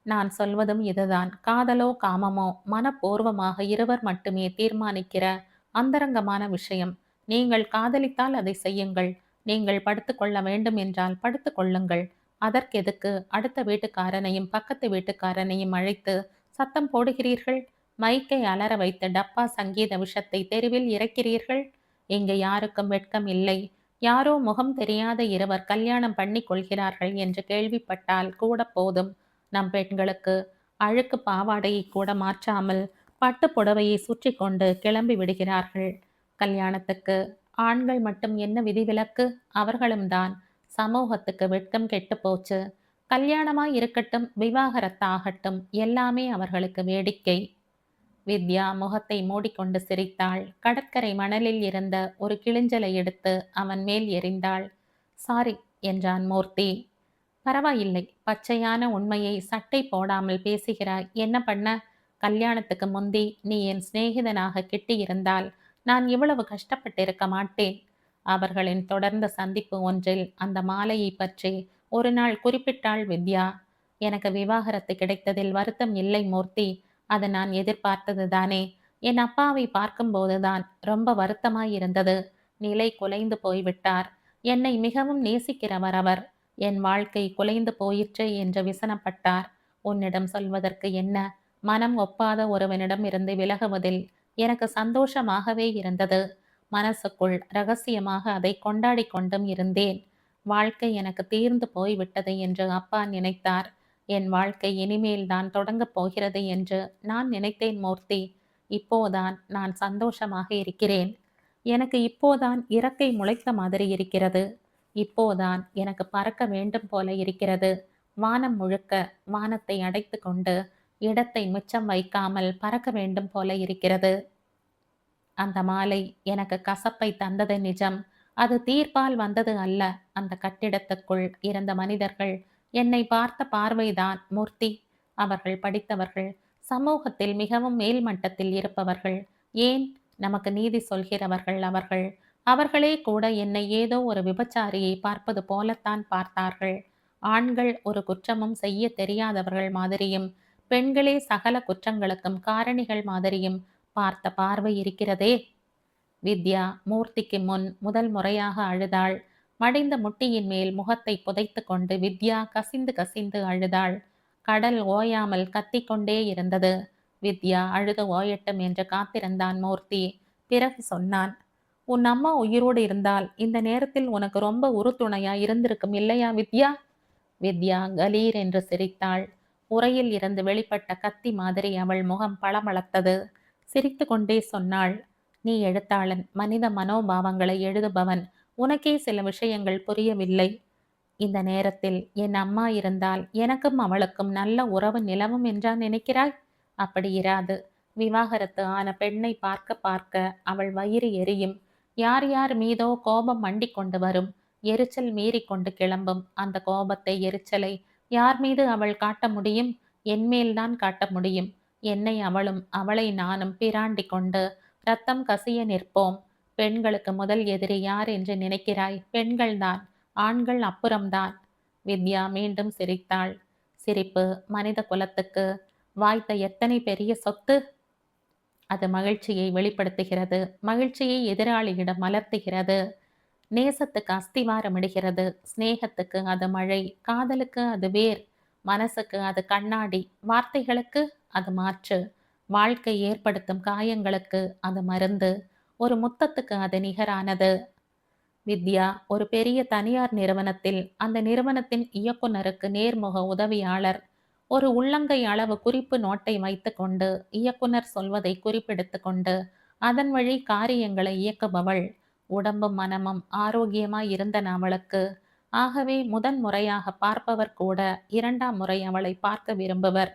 நான் சொல்வதும் இதுதான். காதலோ காமமோ மனப்பூர்வமாக இருவர் மட்டுமே தீர்மானிக்கிற அந்தரங்கமான விஷயம். நீங்கள் காதலித்தால் அதை செய்யுங்கள். நீங்கள் படுத்துக்கொள்ள வேண்டும் என்றால் படுத்து கொள்ளுங்கள். அதற்கெதுக்கு அடுத்த வீட்டுக்காரனையும் பக்கத்து வீட்டுக்காரனையும் அழைத்து சத்தம் போடுகிறீர்கள்? மைக்கை அலற வைத்து டப்பா சங்கீத விஷத்தை தெருவில் இறக்கிறீர்கள்? இங்கு யாருக்கும் வெட்கம் இல்லை. யாரோ முகம் தெரியாத இருவர் கல்யாணம் பண்ணி கொள்கிறார்கள் என்று கேள்விப்பட்டால் கூட போதும். நம் பெண்களுக்கு அழுக்கு பாவாடையை கூட மாற்றாமல் பட்டு புடவையை சுற்றி கொண்டு கிளம்பி விடுகிறார்கள். கல்யாணத்துக்கு ஆண்கள் மட்டும் என்ன விதிவிலக்கு? அவர்களும் தான். சமூகத்துக்கு வெட்கம் கெட்டு போச்சு. கல்யாணமாய் இருக்கட்டும், விவாகரத்து ஆகட்டும், எல்லாமே அவர்களுக்கு வேடிக்கை. வித்யா முகத்தை மூடிக்கொண்டு சிரித்தாள். கடற்கரை மணலில் இருந்த ஒரு கிளிஞ்சலை எடுத்து அவன் மேல் எறிந்தாள். சாரி என்றான் மூர்த்தி. பரவாயில்லை, பச்சையான உண்மையை சட்டை போடாமல் பேசுகிறாய். என்ன பண்ண? கல்யாணத்துக்கு முந்தி நீ என் சிநேகிதனாக கிட்டியிருந்தால் நான் இவ்வளவு கஷ்டப்பட்டிருக்க மாட்டேன். அவர்களின் தொடர்ந்த சந்திப்பு ஒன்றில் அந்த மாலையை பற்றி ஒரு நாள் குறிப்பிட்டாள் வித்யா. எனக்கு விவாகரத்து கிடைத்ததில் வருத்தம் இல்லை மூர்த்தி. அது நான் எதிர்பார்த்தது தானே. என் அப்பாவை பார்க்கும்போதுதான் ரொம்ப வருத்தமாயிருந்தது. நிலை குலைந்து போய்விட்டார். என்னை மிகவும் நேசிக்கிறவர் அவர். என் வாழ்க்கை குலைந்து போயிற்று என்று விசனப்பட்டார். உன்னிடம் சொல்வதற்கு என்ன? மனம் ஒப்பாத ஒருவனிடம் இருந்து விலகுவதில் எனக்கு சந்தோஷமாகவே இருந்தது. மனசுக்குள் ரகசியமாக அதை கொண்டாடி கொண்டும் இருந்தேன். வாழ்க்கை எனக்கு தீர்ந்து போய்விட்டது என்று அப்பா நினைத்தார். என் வாழ்க்கை இனிமேல் தான் தொடங்கப் போகிறது என்று நான் நினைத்தேன் மூர்த்தி. இப்போதான் நான் சந்தோஷமாக இருக்கிறேன். எனக்கு இப்போதான் இறக்கை முளைத்த மாதிரி இருக்கிறது. இப்போதான் எனக்கு பறக்க வேண்டும் போல இருக்கிறது. வானம் முழுக்க வானத்தை அடைத்து கொண்டு இடத்தை மிச்சம் வைக்காமல் பறக்க வேண்டும் போல இருக்கிறது. அந்த மாலை எனக்கு கசப்பை தந்தது நிஜம். அது தீர்ப்பால் வந்தது அல்ல. அந்த கட்டிடத்துக்குள் இருந்த மனிதர்கள் என்னை பார்த்த பார்வைதான் மூர்த்தி. அவர்கள் படித்தவர்கள், சமூகத்தில் மிகவும் மேல்மட்டத்தில் இருப்பவர்கள், ஏன் நமக்கு நீதி சொல்கிறவர்கள் அவர்கள். அவர்களே கூட என்னை ஏதோ ஒரு விபச்சாரியை பார்ப்பது போலத்தான் பார்த்தார்கள். ஆண்கள் ஒரு குற்றமும் செய்ய தெரியாதவர்கள் மாதிரியும், பெண்களே சகல குற்றங்களுக்கும் காரணிகள் மாதிரியும் பார்த்த பார்வை இருக்கிறதே. வித்யா மூர்த்திக்கு முன் முதல் முறையாக அழுதாள். மடிந்த முட்டியின் மேல் முகத்தை புதைத்து கொண்டு வித்யா கசிந்து கசிந்து அழுதாள். கடல் ஓயாமல் கத்திக்கொண்டே இருந்தது. வித்யா அழுது ஓயட்டும் என்று காத்திருந்தான் மூர்த்தி. பிறகு சொன்னான், உன் அம்மா உயிரோடு இருந்தால் இந்த நேரத்தில் உனக்கு ரொம்ப உறுதுணையா இருந்திருக்கும் இல்லையா வித்யா? வித்யா கலீர் என்று சிரித்தாள். உரையில் இருந்து வெளிப்பட்ட கத்தி மாதிரி அவள் முகம் பளபளத்தது. சிரித்து கொண்டே சொன்னாள், நீ எழுத்தாளன், மனித மனோபாவங்களை எழுதுபவன். உனக்கே சில விஷயங்கள் புரியவில்லை. இந்த நேரத்தில் என் அம்மா இருந்தால் எனக்கும் அவளுக்கும் நல்ல உறவு நிலவும் என்றா நினைக்கிறாய்? அப்படி இராது. விவாகரத்து ஆன பெண்ணை பார்க்க பார்க்க அவள் வயிறு எரியும். யார் யார் மீதோ கோபம் மண்டி கொண்டு வரும். எரிச்சல் மீறி கொண்டு கிளம்பும். அந்த கோபத்தை, எரிச்சலை யார் மீது அவள் காட்ட முடியும்? என்மேல்தான் காட்ட முடியும். என்னை அவளும் அவளை நானும் பிராண்டி கொண்டு ரத்தம் கசிய நிற்போம். பெண்களுக்கு முதல் எதிரி யார் என்று நினைக்கிறாய்? பெண்கள்தான். ஆண்கள் அப்புறம்தான். வித்யா மீண்டும் சிரித்தாள். சிரிப்பு மனித குலத்துக்கு வாய்த்த எத்தனை பெரிய சொத்து! அது மகிழ்ச்சியை வெளிப்படுத்துகிறது. மகிழ்ச்சியை எதிராளியிடம் மலர்த்துகிறது. நேசத்துக்கு அஸ்திவாரமிடுகிறது. சிநேகத்துக்கு அது மழை, காதலுக்கு அது வேர், மனசுக்கு அது கண்ணாடி, வார்த்தைகளுக்கு அது மாற்று, வாழ்க்கை ஏற்படுத்தும் காயங்களுக்கு அது மருந்து, ஒரு முத்தத்துக்கு அது நிகரானது. வித்யா ஒரு பெரிய தனியார் நிறுவனத்தில் அந்த நிறுவனத்தின் இயக்குனருக்கு நேர்முக உதவியாளர். ஒரு உள்ளங்கை அளவு குறிப்பு நோட்டை வைத்து கொண்டு இயக்குனர் சொல்வதை குறிப்பெடுத்து கொண்டு அதன் வழி காரியங்களை இயக்குபவள். உடம்பும் மனமும் ஆரோக்கியமாய் இருந்தன அவளுக்கு. ஆகவே முதன் முறையாக பார்ப்பவர் கூட இரண்டாம் முறை அவளை பார்க்க விரும்புவர்.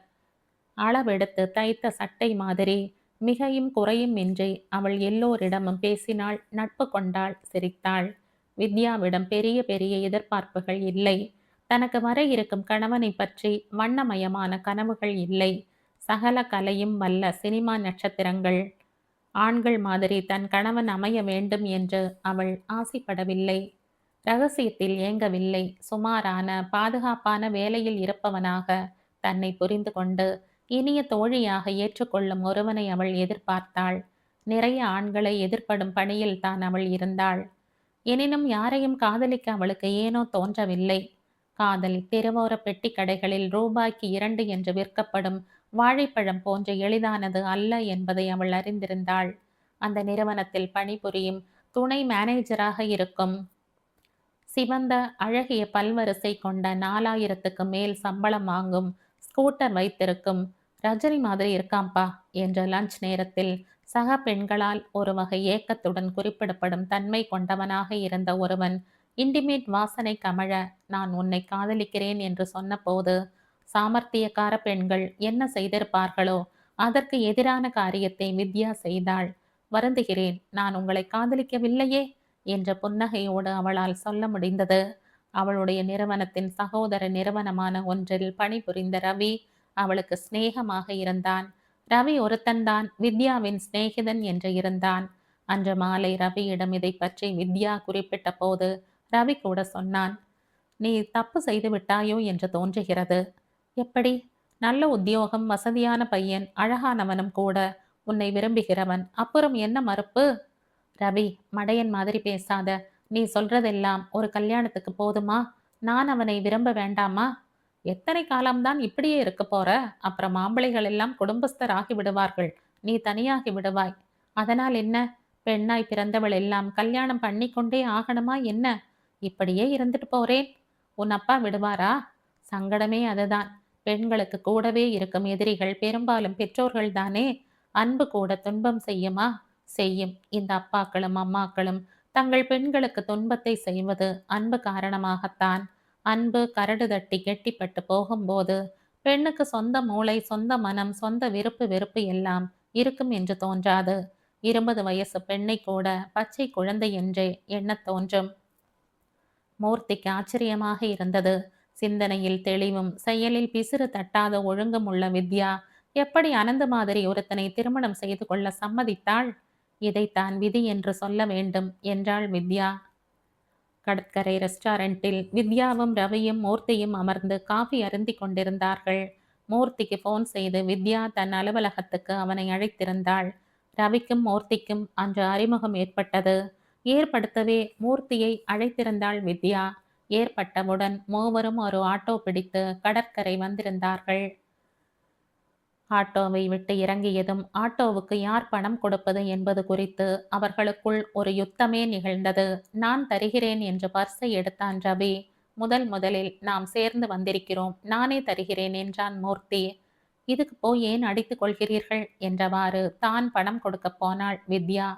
அளவெடுத்து தைத்த சட்டை மாதிரி மிகையும் குறையும் இன்றி அவள் எல்லோரிடமும் பேசினாள், நட்பு கொண்டாள், சிரித்தாள். வித்யாவிடம் பெரிய பெரிய எதிர்பார்ப்புகள் இல்லை. தனக்கு வர இருக்கும் கணவனை பற்றி வண்ணமயமான கனவுகள் இல்லை. சகல கலையும் வல்ல சினிமா நட்சத்திரங்கள் ஆண்கள் மாதிரி தன் கணவன் அமைய வேண்டும் என்று அவள் ஆசைப்படவில்லை. ரகசியத்தில் ஏங்கவில்லை. சுமாரான பாதுகாப்பான வேலையில் இருப்பவனாக தன்னை புரிந்து கொண்டு இனிய தோழியாக ஏற்றுக்கொள்ளும் ஒருவனை அவள் எதிர்பார்த்தாள். நிறைய ஆண்களை எதிர்ப்படும் பணியில் தான் அவள் இருந்தாள். எனினும் யாரையும் காதலிக்க அவளுக்கு ஏனோ தோன்றவில்லை. காதல் தெருவோர பெட்டி கடைகளில் ரூபாய்க்கு 2 என்று விற்கப்படும் வாழைப்பழம் போன்ற எளிதானது அல்ல என்பதை அவள் அறிந்திருந்தாள். அந்த நிறுவனத்தில் பணிபுரியும் துணை மேனேஜராக இருக்கும் சிவந்த அழகிய பல்வரிசை கொண்ட 4000க்கு மேல் சம்பளம் வாங்கும் ஸ்கூட்டர் வைத்திருக்கும் ரஜினி மாதிரி இருக்காம்பா என்ற லஞ்ச் நேரத்தில் சக பெண்களால் ஒரு வகை ஏக்கத்துடன் குறிப்பிடப்படும் தன்மை கொண்டவனாக இருந்த ஒருவன் இன்டிமேட் வாசனை கமழ நான் உன்னை காதலிக்கிறேன் என்று சொன்னபோது சாமர்த்தியக்கார பெண்கள் என்ன செய்திருப்பார்களோ அதற்கு எதிரான காரியத்தை வித்யா செய்தாள். வருந்துகிறேன், நான் உங்களை காதலிக்கவில்லையே என்ற புன்னகையோடு அவளால் சொல்ல முடிந்தது. அவளுடைய நிறுவனத்தின் சகோதர நிறுவனமான ஒன்றில் பணிபுரிந்த ரவி அவளுக்கு சிநேகமாக இருந்தான். ரவி ஒருத்தன்தான் வித்யாவின் சிநேகிதன் என்று இருந்தான். அன்று மாலை ரவியிடம் இதை பற்றி வித்யா குறிப்பிட்ட போது ரவி கூட சொன்னான், நீ தப்பு செய்து விட்டாயோ என்று தோன்றுகிறது. எப்படி? நல்ல உத்தியோகம், வசதியான பையன், அழகானவனும் கூட, உன்னை விரும்புகிறவன், அப்புறம் என்ன மறுப்பு? ரவி, மடையன் மாதிரி பேசாத. நீ சொல்றதெல்லாம் ஒரு கல்யாணத்துக்கு போதுமா? நான் அவனை விரும்ப வேண்டாமா? எத்தனை காலம்தான் இப்படியே இருக்க போற? அப்புறம் ஆம்பளைகள் எல்லாம் குடும்பஸ்தர் ஆகி விடுவார்கள், நீ தனியாகி விடுவாய். அதனால் என்ன? பெண்ணாய் பிறந்தவள் எல்லாம் கல்யாணம் பண்ணிக்கொண்டே ஆகணுமா என்ன? இப்படியே இருந்துட்டு போறேன். உன் அப்பா விடுவாரா? சங்கடமே அதுதான். பெண்களுக்கு கூடவே இருக்கும் எதிரிகள் பெரும்பாலும் பெற்றோர்கள் தானே. அன்பு கூட துன்பம் செய்யுமா? செய்யும். இந்த அப்பாக்களும் அம்மாக்களும் தங்கள் பெண்களுக்கு துன்பத்தை செய்வது அன்பு காரணமாகத்தான். அன்பு கரடு தட்டி கெட்டிப்பட்டு போகும்போது பெண்ணுக்கு சொந்த மூளை, சொந்த மனம், சொந்த விருப்பு வெறுப்பு எல்லாம் இருக்கும் என்று தோன்றாது. 20 வயசு பெண்ணை கூட பச்சை குழந்தை என்றே எண்ணத் தோன்றும். மூர்த்திக்கு ஆச்சரியமாக இருந்தது. சிந்தனையில் தெளிவும் செயலில் பிசிறு தட்டாத ஒழுங்கும் உள்ள வித்யா எப்படி அனந்த மாதிரி ஒருத்தனை திருமணம் செய்து கொள்ள சம்மதித்தாள்? இதைத்தான் விதி என்று சொல்ல வேண்டும் என்றாள் வித்யா. கடற்கரை ரெஸ்டாரண்டில் வித்யாவும் ரவியும் மூர்த்தியும் அமர்ந்து காஃபி அருந்தி கொண்டிருந்தார்கள். மூர்த்திக்கு போன் செய்து வித்யா தன் அலுவலகத்துக்கு அவனை அழைத்திருந்தாள். ரவிக்கும் மூர்த்திக்கும் அன்று அறிமுகம் ஏற்பட்டது. ஏற்படுத்தவே மூர்த்தியை அழைத்திருந்தாள் வித்யா. ஏற்பட்டவுடன் மூவரும் ஒரு ஆட்டோ பிடித்து கடற்கரை வந்திருந்தார்கள். ஆட்டோவை விட்டு இறங்கியதும் ஆட்டோவுக்கு யார் பணம் கொடுப்பது என்பது குறித்து அவர்களுக்குள் ஒரு யுத்தமே நிகழ்ந்தது. நான் தருகிறேன் என்று பர்ஸை எடுத்தான் ரவி. முதலில் நாம் சேர்ந்து வந்திருக்கிறோம், நானே தருகிறேன் என்றான் மூர்த்தி. இதுக்கு போய் ஏன் அடித்துக் கொள்கிறீர்கள் என்றவாறு தான் பணம் கொடுக்க போனாள் வித்யா.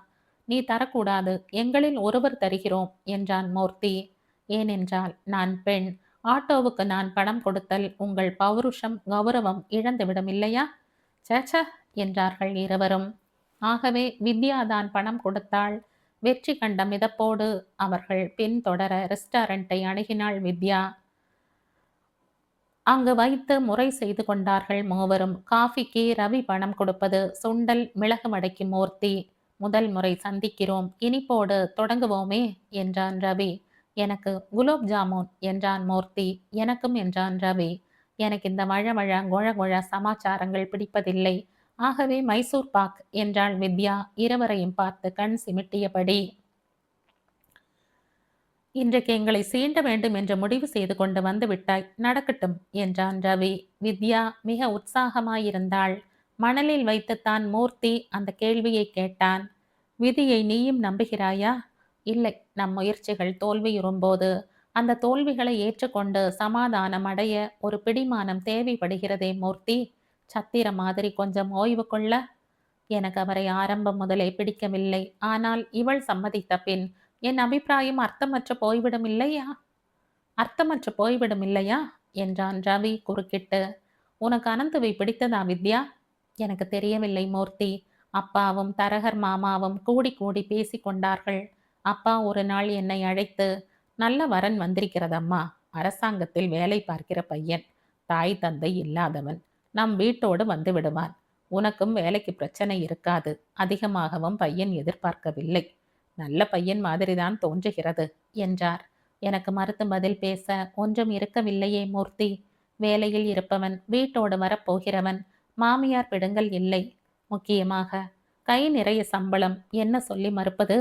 நீ தரக்கூடாது, எங்களில் ஒருவர் தருகிறோம் என்றான் மூர்த்தி. ஏனென்றால் நான் பெண். ஆட்டோவுக்கு நான் பணம் கொடுத்தல் உங்கள் பௌருஷம், கௌரவம் இழந்துவிடும் இல்லையா? சேச்ச என்றார்கள் இருவரும். ஆகவே வித்யாதான் பணம் கொடுத்தாள். வெற்றி கண்ட மிதப்போடு அவர்கள் பின்தொடர ரெஸ்டாரண்டை அணுகினாள் வித்யா. அங்கு வைத்து முறை செய்து கொண்டார்கள் மூவரும். காஃபிக்கு ரவி பணம் கொடுப்பது, சுண்டல் மிளகு மடைக்கு மூர்த்தி. முதல் முறை சந்திக்கிறோம், இனிப்போடு தொடங்குவோமே என்றான் ரவி. எனக்கு குலோப் ஜாமுன் என்றான் மூர்த்தி. எனக்கும் என்றான் ரவி. எனக்கு இந்த வழவழ கொழ கொழ சமாச்சாரங்கள் பிடிப்பதில்லை. ஆகவே மைசூர் பாக் என்றாள் வித்யா இருவரையும் பார்த்து கண் சிமிட்டியபடி. இன்றைக்கு எங்களை சீண்ட வேண்டும் என்று முடிவு செய்து கொண்டு வந்து விட்டாய், நடக்கட்டும் என்றான் ரவி. வித்யா மிக உற்சாகமாயிருந்தாள். மணலில் வைத்துத்தான் மூர்த்தி அந்த கேள்வியை கேட்டான். விதியை நீயும் நம்புகிறாயா? இல்லை, நம் முயற்சிகள் தோல்வியுறும்போது அந்த தோல்விகளை ஏற்றுக்கொண்டு சமாதானம் அடைய ஒரு பிடிமானம் தேவைப்படுகிறதே மூர்த்தி. சத்திர மாதிரி கொஞ்சம் ஓய்வு கொள்ள. எனக்கு அவரை ஆரம்பம் முதலே பிடிக்கவில்லை. ஆனால் இவள் சம்மதித்த பின் என் அபிப்பிராயம் அர்த்தமற்று போய்விடும் இல்லையா என்றான் ரவி குறுக்கிட்டு. உனக்கு அனந்துவை பிடித்ததா வித்யா? எனக்கு தெரியவில்லை மூர்த்தி. அப்பாவும் தரகர் மாமாவும் கூடி கூடி பேசி கொண்டார்கள். அப்பா ஒரு நாள் என்னை அழைத்து, நல்ல வரன் வந்திருக்கிறதம்மா, அரசாங்கத்தில் வேலை பார்க்கிற பையன், தாய் தந்தை இல்லாதவன், நம் வீட்டோடு வந்து விடுவான், உனக்கும் வேலைக்கு பிரச்சனை இருக்காது, அதிகமாகவும் பையன் எதிர்பார்க்கவில்லை, நல்ல பையன் மாதிரிதான் தோன்றுகிறது என்றார். எனக்கு மறுத்து பதில் பேச ஒன்றும் இருக்கவில்லையே மூர்த்தி. வேலையில் இருப்பவன், வீட்டோடு வரப்போகிறவன், மாமியார் பிடுங்கல் இல்லை. முக்கியமாக கை நிறைய சம்பளம், என்ன சொல்லி மறுப்பது?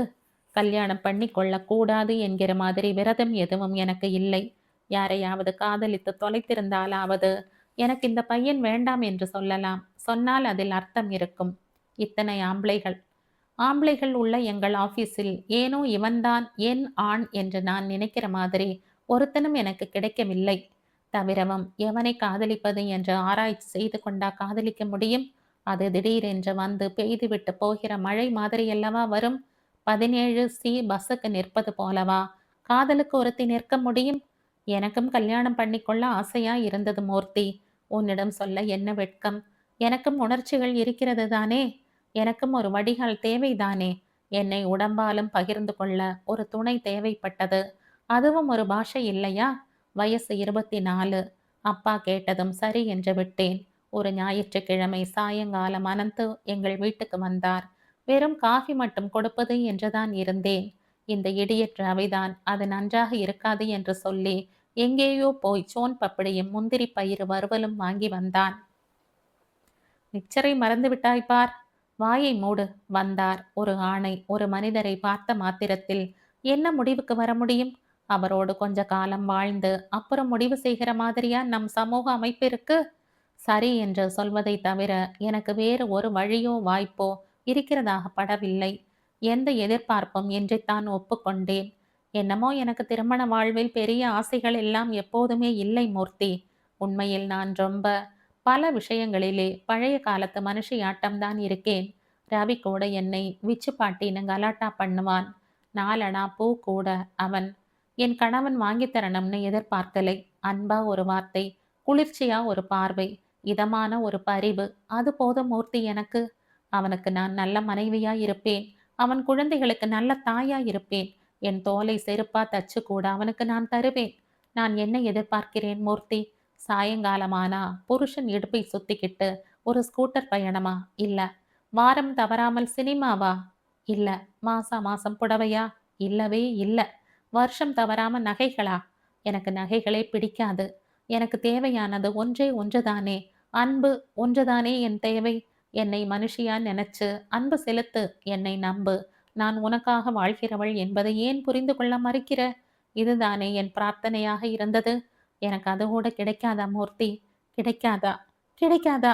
கல்யாணம் பண்ணி கொள்ளக்கூடாது என்கிற மாதிரி விரதம் எதுவும் எனக்கு இல்லை. யாரையாவது காதலித்து தொலைத்திருந்தாலாவது எனக்கு இந்த பையன் வேண்டாம் என்று சொல்லலாம். சொன்னால் அதில் அர்த்தம் இருக்கும். இத்தனை ஆம்பளைகள் உள்ள எங்கள் ஆபீஸில் ஏனோ இவன்தான் என் ஆண் என்று நான் நினைக்கிற மாதிரி ஒருத்தனும் எனக்கு கிடைக்கவில்லை. தவிரவும் எவனை காதலிப்பது என்று ஆராய்ச்சி செய்து கொண்டா காதலிக்க முடியும்? அது திடீரென்று வந்து பெய்துவிட்டு போகிற மழை மாதிரியல்லவா வரும். 17C பஸ்ஸுக்கு நிற்பது போலவா காதலுக்கு ஒருத்தி நிற்க முடியும்? எனக்கும் கல்யாணம் பண்ணிக்கொள்ள ஆசையா இருந்தது மூர்த்தி. உன்னிடம் சொல்ல என்ன வெட்கம். எனக்கும் உணர்ச்சிகள் இருக்கிறது தானே. எனக்கும் ஒரு வடிகால் தேவைதானே. என்னை உடம்பாலும் பகிர்ந்து கொள்ள ஒரு துணை தேவைப்பட்டது. அதுவும் ஒரு பாஷை இல்லையா? வயசு 24. அப்பா கேட்டதும் சரி என்று விட்டேன். ஒரு ஞாயிற்றுக்கிழமை சாயங்காலம் அனந்து எங்கள் வீட்டுக்கு வந்தார். வெறும் காஃபி மட்டும் கொடுப்பது என்றுதான் இருந்தேன். இந்த இடியட் ரவிதான் அது நன்றாக இருக்காது என்று சொல்லி எங்கேயோ போய் சோன் பப்படியும் முந்திரி பயிறு வறுவலும் வாங்கி வந்தான். மிக்சரை மறந்து விட்டாய் பார். வாயை மூடு. வந்தார். ஒரு ஆணை ஒரு மனிதரை பார்த்த மாத்திரத்தில் என்ன முடிவுக்கு வர முடியும்? அவரோடு கொஞ்ச காலம் வாழ்ந்து அப்புறம் முடிவு செய்கிற மாதிரியா நம் சமூக அமைப்பு இருக்கு? சரி என்று சொல்வதை தவிர எனக்கு வேறு ஒரு வழியோ வாய்ப்போ இருக்கிறதாக படவில்லை. எந்த எதிர்பார்ப்பும் இன்றைத்தான் ஒப்புக்கொண்டேன். என்னமோ எனக்கு திருமண வாழ்வில் பெரிய ஆசைகள் எல்லாம் எப்போதுமே இல்லை மூர்த்தி. உண்மையில் நான் ரொம்ப பல விஷயங்களிலே பழைய காலத்து மனுஷியாட்டம்தான் இருக்கேன். ரவி கூட என்னை விச்சு பாட்டின்னு கலாட்டா பண்ணுவான். நாலனா பூ கூட அவன் என் கணவன் வாங்கி தரணும்னு எதிர்பார்க்கலை. அன்பா ஒரு வார்த்தை, குளிர்ச்சியா ஒரு பார்வை, இதமான ஒரு பரிவு, அது போதும் மூர்த்தி எனக்கு. அவனுக்கு நான் நல்ல மனைவியா இருப்பேன். அவன் குழந்தைகளுக்கு நல்ல தாயா இருப்பேன். என் தோலை செருப்பா தச்சு கூட அவனுக்கு நான் தருவேன். நான் என்ன எதிர்பார்க்கிறேன் மூர்த்தி? சாயங்காலமானா புருஷன் இடுப்பை சுத்திக்கிட்டு ஒரு ஸ்கூட்டர் பயணமா? இல்ல. வாரம் தவறாமல் சினிமாவா? இல்ல. மாசா மாசம் புடவையா? இல்லவே இல்ல. வருஷம் தவறாம நகைகளா? எனக்கு நகைகளே பிடிக்காது. எனக்கு தேவையானது ஒன்றே ஒன்றுதானே. அன்பு ஒன்றுதானே என் தேவை. என்னை மனுஷியா நினைச்சு அன்பு செலுத்து. என்னை நம்பு. நான் உனக்காக வாழ்கிறவள் என்பதை ஏன் புரிந்து கொள்ள மறுக்கிற? இதுதானே என் பிரார்த்தனையாக இருந்தது. எனக்கு அது கூட கிடைக்காதா மூர்த்தி? கிடைக்காதா? கிடைக்காதா?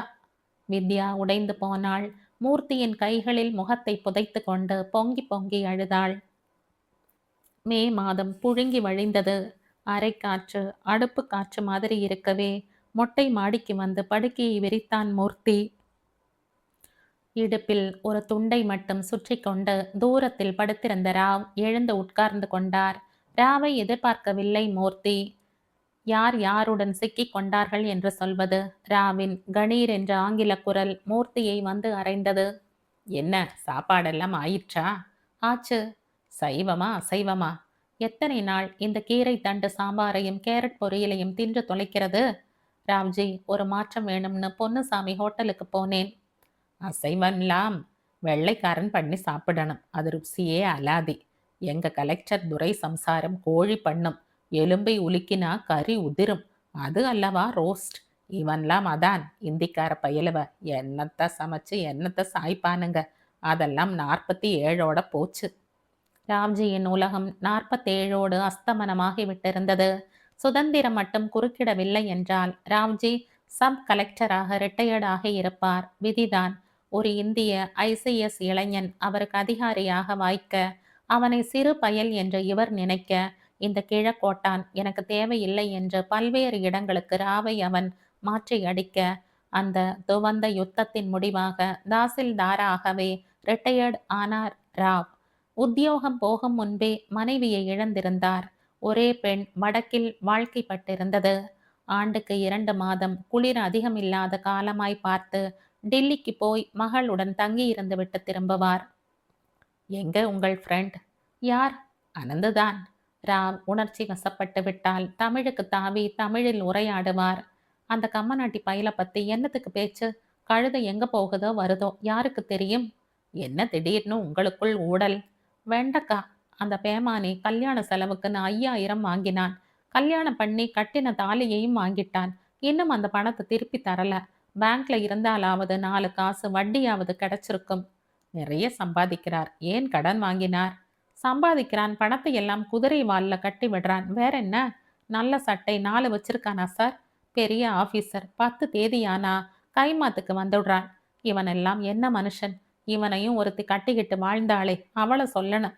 வித்யா உடைந்து போனாள். மூர்த்தியின் கைகளில் முகத்தை புதைத்து கொண்டு பொங்கி பொங்கி அழுதாள். மே மாதம் புழுங்கி வழிந்தது. அரைக்காற்று அடுப்பு காற்று மாதிரி இருக்கவே மொட்டை மாடிக்கு வந்து படுக்கையை விரித்தான் மூர்த்தி. இடுப்பில் ஒரு துண்டை மட்டும் சுற்றி கொண்டு தூரத்தில் படுத்திருந்த ராவ் எழுந்து உட்கார்ந்து கொண்டார். ராவை எதிர்பார்க்கவில்லை மூர்த்தி. யார் யாருடன் சிக்கிக் கொண்டார்கள் என்று சொல்வது? ராவின் கணீர் என்ற ஆங்கில குரல் மூர்த்தியை வந்து அறைந்தது. என்ன சாப்பாடெல்லாம் ஆயிற்றா? ஆச்சு. சைவமா அசைவமா? எத்தனை நாள் இந்த கீரை தண்டு சாம்பாரையும் கேரட் பொரியலையும் தின்று தொலைக்கிறது? ராவ்ஜி, ஒரு மாற்றம் வேணும்னு பொன்னுசாமி ஹோட்டலுக்கு போனேன். அசைவம்லாம் வெள்ளைக்காரன் பண்ணி சாப்பிடணும். அது ருசியே அலாதி. எங்க கலெக்டர் துரை சம்சாரம் கோழி பண்ணும். எலும்பை உலுக்கினா கறி உதிரும். அது அல்லவா ரோஸ்ட். இவன்லாம் அதான் இந்திக்கார பயலுவ. என்னத்தை சமைச்சு என்னத்தை சாய்ப்பானுங்க. அதெல்லாம் 47ஓட போச்சு. ராம்ஜியின் உலகம் 47ஓடு அஸ்தமனமாகி விட்டிருந்தது. சுதந்திரம் மட்டும் குறுக்கிடவில்லை என்றால் ராவ்ஜி சப் கலெக்டராக ரிட்டையர்டாக இருப்பார். விதிதான். ஒரு இந்திய ஐசிஎஸ் இளைஞன் அவருக்கு அதிகாரியாக வாய்க்க, அவனை சிறு பயல் என்று இவர் நினைக்க, இந்த கிழக்கோட்டான் எனக்கு தேவையில்லை என்று பல்வேறு இடங்களுக்கு ராவை அவன் மாற்றி அடிக்க, அந்த துவந்த யுத்தத்தின் முடிவாக தாசில்தாராகவே ரிட்டையர்ட் ஆனார் ராவ். உத்தியோகம் போகும் முன்பே மனைவியை இழந்திருந்தார். ஒரே பெண் வடக்கில் வாழ்க்கைப்பட்டிருந்தது. ஆண்டுக்கு 2 மாதம் குளிர் அதிகமில்லாத காலமாய் பார்த்து டில்லிக்கு போய் மகளுடன் தங்கியிருந்து விட்டு திரும்புவார். எங்க உங்கள் ஃப்ரெண்ட்? யார்? அனந்துதான். ராவ் உணர்ச்சி வசப்பட்டு விட்டால் தமிழுக்கு தாவி தமிழில் உரையாடுவார். அந்த கம்மநாட்டி பயல பத்தி என்னத்துக்கு பேச்சு? கழுதை எங்க போகுதோ வருதோ யாருக்கு தெரியும்? என்ன திடீர்னு உங்களுக்குள் ஊடல்? வெண்டக்கா. அந்த பேமானி கல்யாண செலவுக்குன்னு 5000 வாங்கினான். கல்யாணம் பண்ணி கட்டின தாலியையும் வாங்கிட்டான். இன்னும் அந்த பணத்தை திருப்பி தரல. பேங்க்ல இருந்தாலாவது 4 காசு வட்டியாவது கிடைச்சிருக்கும். நிறைய சம்பாதிக்கிறார். ஏன் கடன் வாங்கினார்? சம்பாதிக்கிறான். பணத்தை எல்லாம் குதிரை வால்ல கட்டி விடுறான். வேற என்ன? நல்ல சட்டை 4 வச்சிருக்கானா சார்? பெரிய ஆபீசர். 10 தேதியானா கைமாத்துக்கு வந்துடுறான். இவனெல்லாம் என்ன மனுஷன்? இவனையும் ஒருத்தி கட்டிக்கிட்டு வாழ்ந்தாளே, அவளை சொல்லணும்.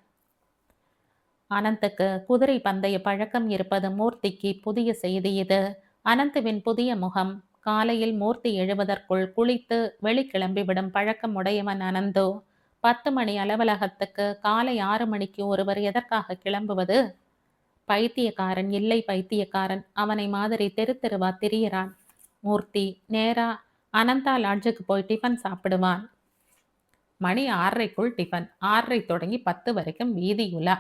அனந்துக்கு குதிரை பந்தய பழக்கம் இருப்பது மூர்த்திக்கு புதிய செய்தி இது. அனந்துவின் புதிய முகம். காலையில் மூர்த்தி எழுவதற்குள் குளித்து வெளிக்கிளம்பிவிடும் பழக்கம் உடையவன் அனந்தோ. 10 மணி அலுவலகத்துக்கு காலை 6 மணிக்கு ஒருவர் எதற்காக கிளம்புவது? பைத்தியக்காரன் இல்லை பைத்தியக்காரன். அவனை மாதிரி தெரு தெருவா திரியிறான். மூர்த்தி நேரா அனந்தா லாட்ஜுக்கு போய் டிஃபன் சாப்பிடுவான். மணி 6:30க்குள் டிஃபன். 6:30 தொடங்கி 10 வரைக்கும் வீதி உலா.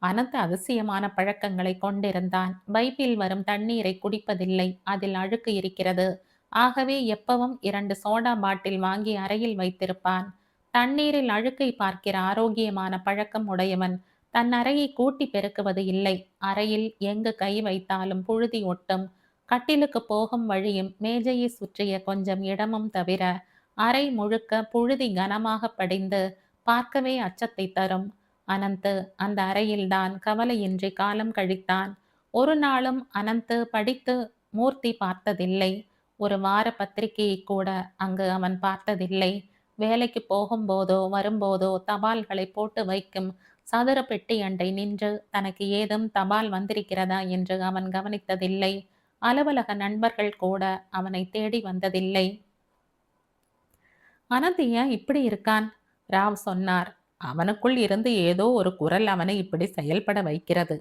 அனந்த அதிசயமான பழக்கங்களை கொண்டிருந்தான். பைப்பில் வரும் தண்ணீரை குடிப்பதில்லை. அதில் அழுக்கு இருக்கிறது. ஆகவே எப்பவும் 2 சோடா பாட்டில் வாங்கி அறையில் வைத்திருப்பான். தண்ணீரில் அழுக்கை பார்க்கிற ஆரோக்கியமான பழக்கம் உடையவன். தன் அறையை கூட்டி பெருக்குவது இல்லை. அறையில் எங்கு கை வைத்தாலும் புழுதி ஒட்டும். கட்டிலுக்கு போகும் வழியும் மேஜையை சுற்றிய கொஞ்சம் இடமும் தவிர அறை முழுக்க புழுதி கனமாக படிந்து பார்க்கவே அச்சத்தை தரும். அனந்த் அந்த அறையில்தான் கவலையின்றி காலம் கழித்தான். ஒரு நாளும் அனந்த் படித்து மூர்த்தி பார்த்ததில்லை. ஒரு வார பத்திரிகையை கூட அங்கு அவன் பார்த்ததில்லை. வேலைக்கு போகும்போதோ வரும்போதோ தபால்களை போட்டு வைக்கும் சதுர பெட்டி அண்டை நின்று தனக்கு ஏதும் தபால் வந்திருக்கிறதா என்று அவன் கவனித்ததில்லை. அலுவலக நண்பர்கள் கூட அவனை தேடி வந்ததில்லை. அனந்த் ஏன் இப்படி இருக்கான்? ராவ் சொன்னார். அவனுக்குள் இருந்து ஏதோ ஒரு குரல் அவனை இப்படி செயல்பட வைக்கிறது.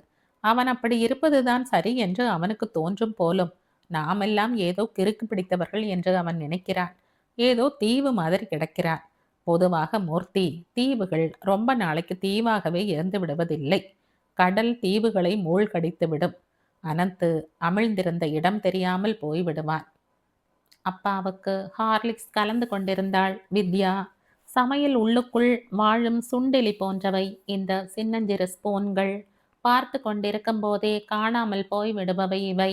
அவன் அப்படி இருப்பதுதான் சரி என்று அவனுக்கு தோன்றும் போலும். நாமெல்லாம் ஏதோ கிறுக்கு பிடித்தவர்கள் என்று அவன் நினைக்கிறான். ஏதோ தீவு மாதிரி கிடக்கிறான். பொதுவாக மூர்த்தி, தீவுகள் ரொம்ப நாளைக்கு தீவாகவே இருந்து விடுவதில்லை. கடல் தீவுகளை மூழ்கடித்து விடும். அனந்த் அமிழ்ந்திருந்த இடம் தெரியாமல் போய்விடுவான். அப்பாவுக்கு ஹார்லிக்ஸ் கலந்து கொண்டிருந்தாள் வித்யா. சமையல் உள்ளுக்குள் வாழும் சுண்டெலி போன்றவை இந்த சின்னஞ்சிறு ஸ்பூன்கள். பார்த்து கொண்டிருக்கும் போதே காணாமல் போய்விடுபவை இவை.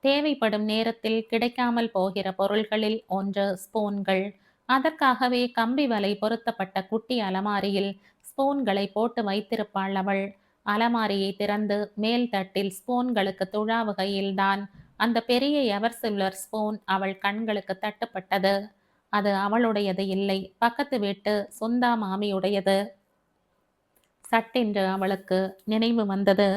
தேவைப்படும் நேரத்தில் கிடைக்காமல் போகிற பொருள்களில் ஒன்று ஸ்பூன்கள். அதற்காகவே கம்பி வலை பொருத்தப்பட்ட குட்டி அலமாரியில் ஸ்பூன்களை போட்டு வைத்திருப்பாள் அவள். அலமாரியை திறந்து மேல் தட்டில் ஸ்பூன்களுக்கு துழாவுகையில்தான் அந்த பெரிய எவர் சில்வர் ஸ்பூன் அவள் கண்களுக்கு தட்டுப்பட்டது. அது அவளுடையது இல்லை, பக்கத்து வீட்டு சுந்தா மாமியுடையது. சட்டென்று அவளுக்கு நினைவு வந்தது.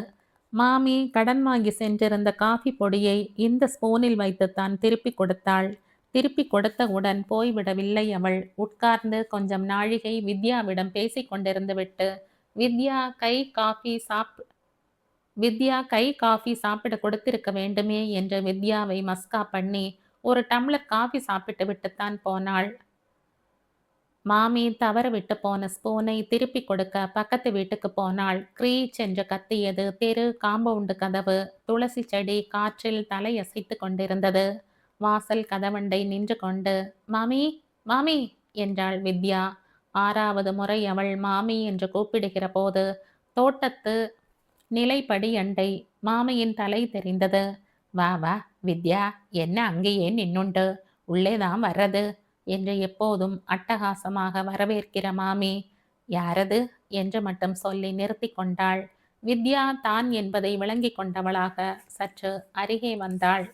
மாமி கடன் வாங்கி சென்றிருந்த காஃபி பொடியை இந்த ஸ்பூனில் வைத்துத்தான் திருப்பி கொடுத்தாள். திருப்பி கொடுத்தவுடன் போய்விடவில்லை அவள். உட்கார்ந்து கொஞ்சம் நாழிகை வித்யாவிடம் பேசி கொண்டிருந்து விட்டு வித்யா கை காஃபி சாப்பிட கொடுத்திருக்க வேண்டுமே என்று வித்யாவை மஸ்கா பண்ணி ஒரு டம்ளர் காஃபி சாப்பிட்டு விட்டுத்தான் போனாள். மாமி தவற விட்டு போன ஸ்பூனை திருப்பி கொடுக்க பக்கத்து வீட்டுக்கு போனாள். க்ரீச் என்று கத்தியது தெரு. காம்பவுண்டு கதவு. துளசி செடி காற்றில் தலையசைத்து கொண்டிருந்தது. வாசல் கதவண்டை நின்று கொண்டு மாமி மாமி என்றாள் வித்யா. 6வது முறை அவள் மாமி என்று கூப்பிடுகிற போது தோட்டத்து நிலைப்படி அண்டை மாமியின் தலை தெரிந்தது. வா வா வித்யா, என்ன அங்கேயே நின்னுண்டு, உள்ளேதான் வர்றது என்று எப்போதும் அட்டகாசமாக வரவேற்கிற மாமி. யாரது என்று மட்டும் சொல்லி நிறுத்தி கொண்டாள். வித்யா தான் என்பதை விளங்கி கொண்டவளாக சற்று அருகே வந்தாள்.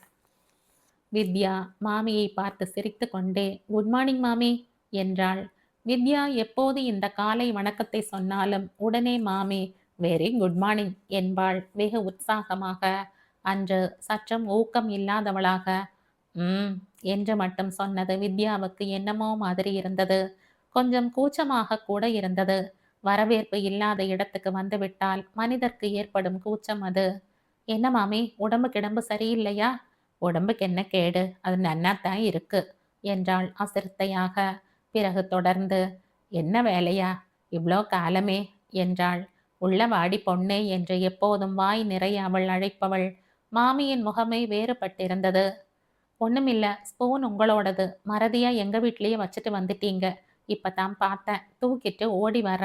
வித்யா மாமியை பார்த்து சிரித்து கொண்டே குட் மார்னிங் மாமி என்றாள். வித்யா எப்போது இந்த காலை வணக்கத்தை சொன்னாலும் உடனே மாமி வெரி குட் மார்னிங் என்பாள் வெகு உற்சாகமாக. அன்று சற்றும் ஊக்கம் இல்லாதவளாக என்று மட்டும் சொன்னது வித்யாவுக்கு என்னமோ மாதிரி இருந்தது. கொஞ்சம் கூச்சமாக கூட இருந்தது. வரவேற்பு இல்லாத இடத்துக்கு வந்துவிட்டால் மனிதர்க்கு ஏற்படும் கூச்சம் அது. என்ன மாமி, உடம்பு கிடம்பு சரியில்லையா? உடம்புக்கு என்ன கேடு, அது நன்னாத்தான் இருக்கு என்றாள் அசிரத்தையாக. பிறகு தொடர்ந்து என்ன வேலையா இவ்வளோ காலமே என்றாள். உள்ள வாடி பொண்ணே என்று எப்போதும் வாய் நிறைய அவள் அழைப்பவள். மாமியின் முகமே வேறுபட்டிருந்தது. ஒண்ணுமில்ல, ஸ்பூன் உங்களோடது, மறதியா எங்க வீட்லயே வச்சுட்டு வந்துட்டீங்க. இப்பதான் பார்த்தேன், தூக்கிட்டு ஓடி வர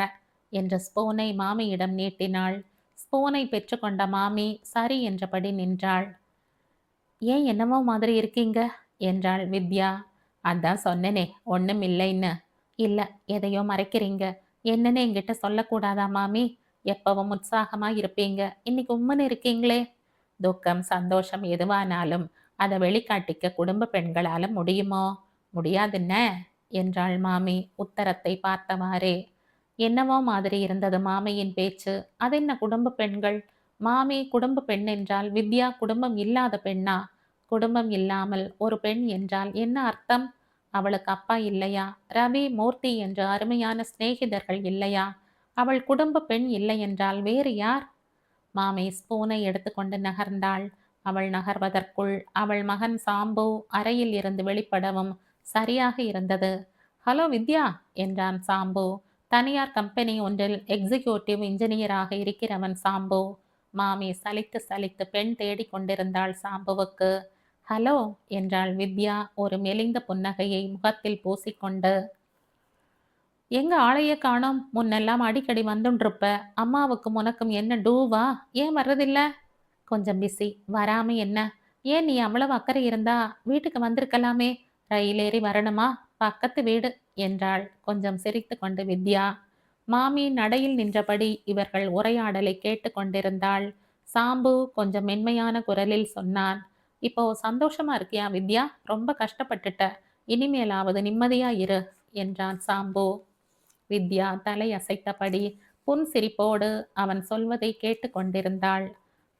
என்று ஸ்பூனை மாமியிடம் நீட்டினாள். ஸ்பூனை பெற்றுக்கொண்ட மாமி சரி என்றபடி நின்றாள். ஏன் என்னமோ மாதிரி இருக்கீங்க என்றாள் வித்யா. அதான் சொன்னனே ஒண்ணும் இல்லைன்னு. இல்ல, எதையோ மறைக்கிறீங்க. என்னன்னு என்கிட்ட சொல்லக்கூடாதா மாமி? எப்பவும் உற்சாகமா இருப்பீங்க, இன்னைக்கு உம்முன்னு இருக்கீங்களே. துக்கம் சந்தோஷம் எதுவானாலும் அதை வெளிக்காட்டிக்க குடும்ப பெண்களால முடியுமோ? முடியாதுன்ன என்றாள் மாமி உத்தரத்தை பார்த்தவாறே. என்னவோ மாதிரி இருந்தது மாமியின் பேச்சு. அதென்ன குடும்ப பெண்கள்? மாமி குடும்ப பெண் என்றால் வித்யா குடும்பம் இல்லாத பெண்ணா? குடும்பம் இல்லாமல் ஒரு பெண் என்றால் என்ன அர்த்தம்? அவளுக்கு அப்பா இல்லையா? ரவி, மூர்த்தி என்று அருமையான சிநேகிதர்கள் இல்லையா? அவள் குடும்ப பெண் இல்லை என்றால் வேறு யார்? மாமி ஸ்பூனை எடுத்துக்கொண்டு நகர்ந்தாள். அவள் நகர்வதற்குள் அவள் மகன் சாம்பு அறையில் இருந்து வெளிப்படவும் சரியாக இருந்தது. ஹலோ வித்யா என்றான் சாம்பு. தனியார் கம்பெனி ஒன்றில் எக்ஸிக்யூட்டிவ் இன்ஜினியராக இருக்கிறவன் சாம்பு. மாமி சலித்து சலித்து பெண் தேடிக் கொண்டிருந்தாள் சாம்புவுக்கு. ஹலோ என்றாள் வித்யா ஒரு மெலிந்த புன்னகையை முகத்தில் பூசிக்கொண்டு. எங்க ஆளையே காணோம். முன்னெல்லாம் அடிக்கடி வந்துன்ருப்ப. அம்மாவுக்கும் உனக்கும் என்ன டூவா? ஏன் வர்றதில்ல? கொஞ்சம் பிஸி. வராம என்ன? ஏன் நீ அவ்வளவு அக்கறை இருந்தா வீட்டுக்கு வந்திருக்கலாமே. ரயில் ஏறி வரணுமா? பக்கத்து வீடு என்றாள் கொஞ்சம் சிரித்துக்கொண்டு வித்யா. மாமி நடையில் நின்றபடி இவர்கள் உரையாடலை கேட்டு கொண்டிருந்தாள். சாம்பு கொஞ்சம் மென்மையான குரலில் சொன்னான். இப்போ சந்தோஷமா இருக்கியா வித்யா? ரொம்ப கஷ்டப்பட்டுட்ட. இனிமேலாவது நிம்மதியா இரு என்றான் சாம்பு. வித்யா தலை அசைத்தபடி புன்சிரிப்போடு அவன் சொல்வதை கேட்டு கொண்டிருந்தாள்.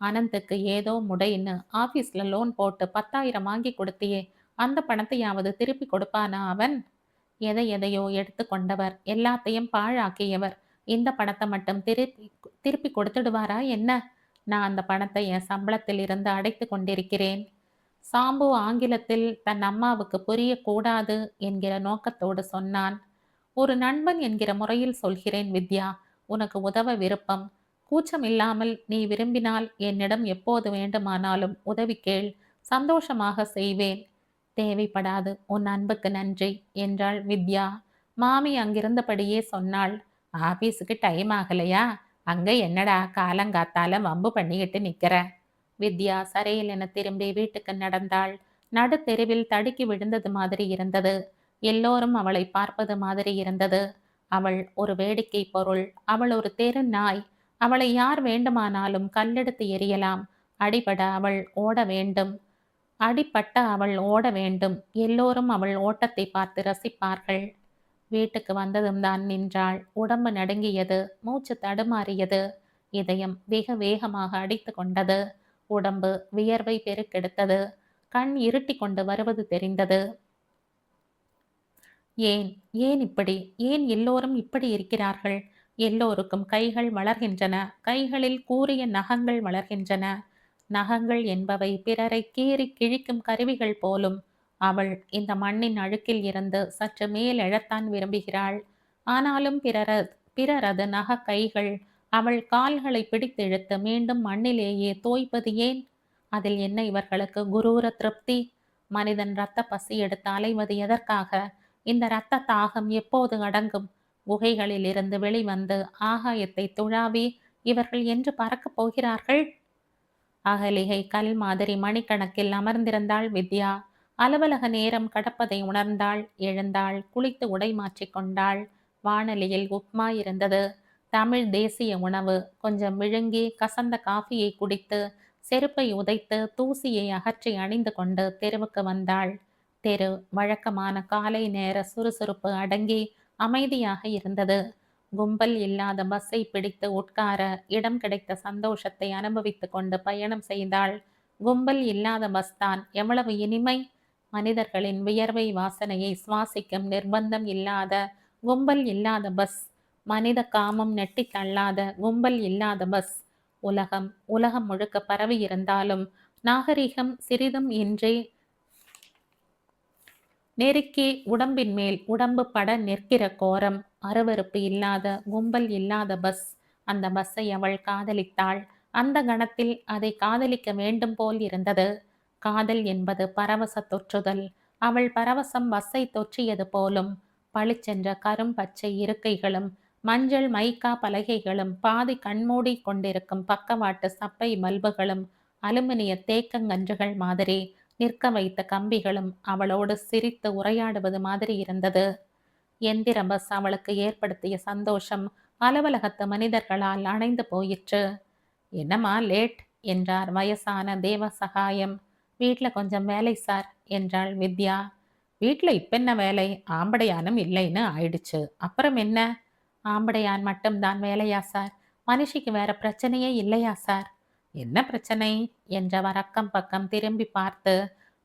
அனந்துக்கு ஏதோ முடைன்னு ஆபீஸ்ல லோன் போட்டு 10,000 வாங்கி கொடுத்தியே, அந்த பணத்தையாவது திருப்பி கொடுப்பானா அவன்? எதை எதையோ எடுத்து கொண்டவர், எல்லாத்தையும் பாழாக்கியவர். இந்த பணத்தை மட்டும் திருப்பி திருப்பி கொடுத்துடுவாரா என்ன? நான் அந்த பணத்தை என் சம்பளத்தில் இருந்து அடைத்து கொண்டிருக்கிறேன். சாம்பு ஆங்கிலத்தில் தன் அம்மாவுக்கு புரியக்கூடாது என்கிற நோக்கத்தோடு சொன்னான். ஒரு நண்பன் என்கிற முறையில் சொல்கிறேன் வித்யா. உனக்கு உதவ விருப்பம். கூச்சம் இல்லாமல் நீ விரும்பினால் என்னிடம் எப்போது வேண்டுமானாலும் உதவி கேள். சந்தோஷமாக செய்வேன். தேவைப்படாது. உன் அன்புக்கு நன்றி என்றாள் வித்யா. மாமி அங்கிருந்தபடியே சொன்னாள். ஆபீஸுக்கு டைம் ஆகலையா? அங்க என்னடா காலங்காத்தால வம்பு பண்ணிக்கிட்டு நிக்கிற? வித்யா சரையில் என திரும்பி வீட்டுக்கு நடந்தாள். நடு தெருவில் தடுக்கி விழுந்தது மாதிரி இருந்தது. எல்லோரும் அவளை பார்ப்பது மாதிரி இருந்தது. அவள் ஒரு வேடிக்கை பொருள். அவள் ஒரு தெரு நாய். அவளை யார் வேண்டுமானாலும் கல்லெடுத்து எறியலாம். அடிபட அவள் ஓட வேண்டும். அடிபட்ட அவள் ஓட வேண்டும். எல்லோரும் அவள் ஓட்டத்தை பார்த்து ரசிப்பார்கள். வீட்டுக்கு வந்ததும் தான் நின்றாள். உடம்பு நடுங்கியது. மூச்சு தடுமாறியது. இதயம் வெக வேகமாக அடித்து கொண்டது. உடம்பு வியர்வை பெருக்கெடுத்தது. கண் இருட்டி கொண்டு வருவது தெரிந்தது. ஏன் ஏன் இப்படி? ஏன் எல்லோரும் இப்படி இருக்கிறார்கள்? எல்லோருக்கும் கைகள் வளர்கின்றன. கைகளில் கூரிய நகங்கள் வளர்கின்றன. நகங்கள் என்பவை பிறரை கீறி கிழிக்கும் கருவிகள் போலும். அவள் இந்த மண்ணின் அழுக்கில் இருந்து சற்று மேல் எழத்தான் விரும்புகிறாள். ஆனாலும் பிறரது நக கைகள் அவள் கால்களை பிடித்திழுத்து மீண்டும் மண்ணிலேயே தோய்ப்பது ஏன்? அதில் என்ன இவர்களுக்கு குரூர திருப்தி? மனிதன் இரத்த பசி எடுத்து அலைவது எதற்காக? இந்த இரத்த தாகம் எப்போது அடங்கும்? குகைகளில் இருந்து வெளிவந்து ஆகாயத்தை துழாவி இவர்கள் என்று பறக்கப் போகிறார்கள்? அகலிகை கல் மாதிரி மணிக்கணக்கில் அமர்ந்திருந்தாள் வித்யா. அலுவலக நேரம் கடப்பதை உணர்ந்தாள். எழுந்தாள். குளித்து உடை மாற்றிக் கொண்டாள். வானலியில் உப்மா இருந்தது. தமிழ் தேசிய உணவு. கொஞ்சம் விழுங்கி கசந்த காஃபியை குடித்து செருப்பை உதைத்து தூசியை அகற்றி அணிந்து கொண்டு தெருவுக்கு வந்தாள். தெரு வழக்கமான காலை நேர சுறுசுறுப்பு அடங்கி அமைதியாக இருந்தது. கும்பல் இல்லாத பஸ்ஸை பிடித்து உட்கார இடம் கிடைத்த சந்தோஷத்தை அனுபவித்து கொண்டு பயணம் செய்தாள். கும்பல் இல்லாத பஸ் தான் எவ்வளவு இனிமை! மனிதர்களின் வியர்வை வாசனையை சுவாசிக்கும் நிர்பந்தம் இல்லாத கும்பல் இல்லாத பஸ். மனித காமம் நெட்டி தள்ளாத கும்பல் இல்லாத பஸ். உலகம் முழுக்க பரவி இருந்தாலும் நாகரிகம் சிறிதும் இன்றி நெருக்கி உடம்பின் மேல் உடம்பு பட நிற்கிற கோரம். அருவருப்பு இல்லாத கும்பல் இல்லாத பஸ். அந்த பஸ்ஸை அவள் காதலித்தாள். அந்த கணத்தில் அதை காதலிக்க வேண்டும் போல் இருந்தது. காதல் என்பது பரவச தொற்றுதல். அவள் பரவசம் பஸ்ஸை தொற்றியது போலும். பளிச்சென்ற கரும்பச்சை இருக்கைகளும் மஞ்சள் மைக்கா பலகைகளும் பாதி கண்மூடி கொண்டிருக்கும் பக்கவாட்டு சப்பை பல்புகளும் அலுமினிய தேக்கங்கன்றுகள் மாதிரி நிற்க வைத்த கம்பிகளும் அவளோடு சிரித்து உரையாடுவது மாதிரி இருந்தது. எந்திர பஸ் அவளுக்கு ஏற்படுத்திய சந்தோஷம் அலுவலகத்து மனிதர்களால் அணைந்து போயிற்று. என்னம்மா லேட் என்றார் வயசான தேவசகாயம். வீட்டில் கொஞ்சம் வேலை சார் என்றாள் வித்யா. வீட்டில் இப்பென்ன வேலை? ஆம்படையானும் இல்லைன்னு ஆயிடுச்சு. அப்புறம் என்ன? ஆம்படையான் மட்டும்தான் வேலையா சார்? மனுஷிக்கு வேற பிரச்சனையே இல்லையா சார்? என்ன பிரச்சனை என்றவர் அக்கம் பக்கம் திரும்பி பார்த்து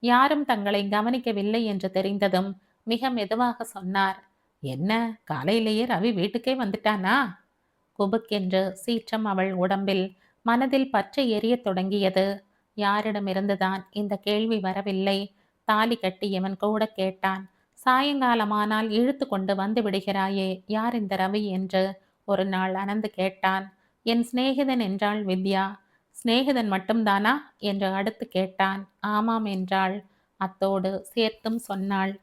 யாரும் தங்களை கவனிக்கவில்லை என்று தெரிந்ததும் மிக மெதுவாக சொன்னார். என்ன, காலையிலேயே ரவி வீட்டுக்கே வந்துட்டானா? குபுக்கென்று சீற்றம் அவள் உடம்பில் மனதில் பற்றி எரிய தொடங்கியது. யாரிடமிருந்துதான் இந்த கேள்வி வரவில்லை. தாலி கட்டியவன் கூட கேட்டான். சாயங்காலமானால் இழுத்து கொண்டு வந்து விடுகிறாயே, யார் இந்த ரவி என்று ஒரு நாள் அனந்து கேட்டான். என் சிநேகிதன் என்றாள் வித்யா. சிநேகிதன் மட்டும்தானா என்று அடுத்து கேட்டான். ஆமாம் என்றாள். அத்தோடு சேர்த்தும் சொன்னாள்.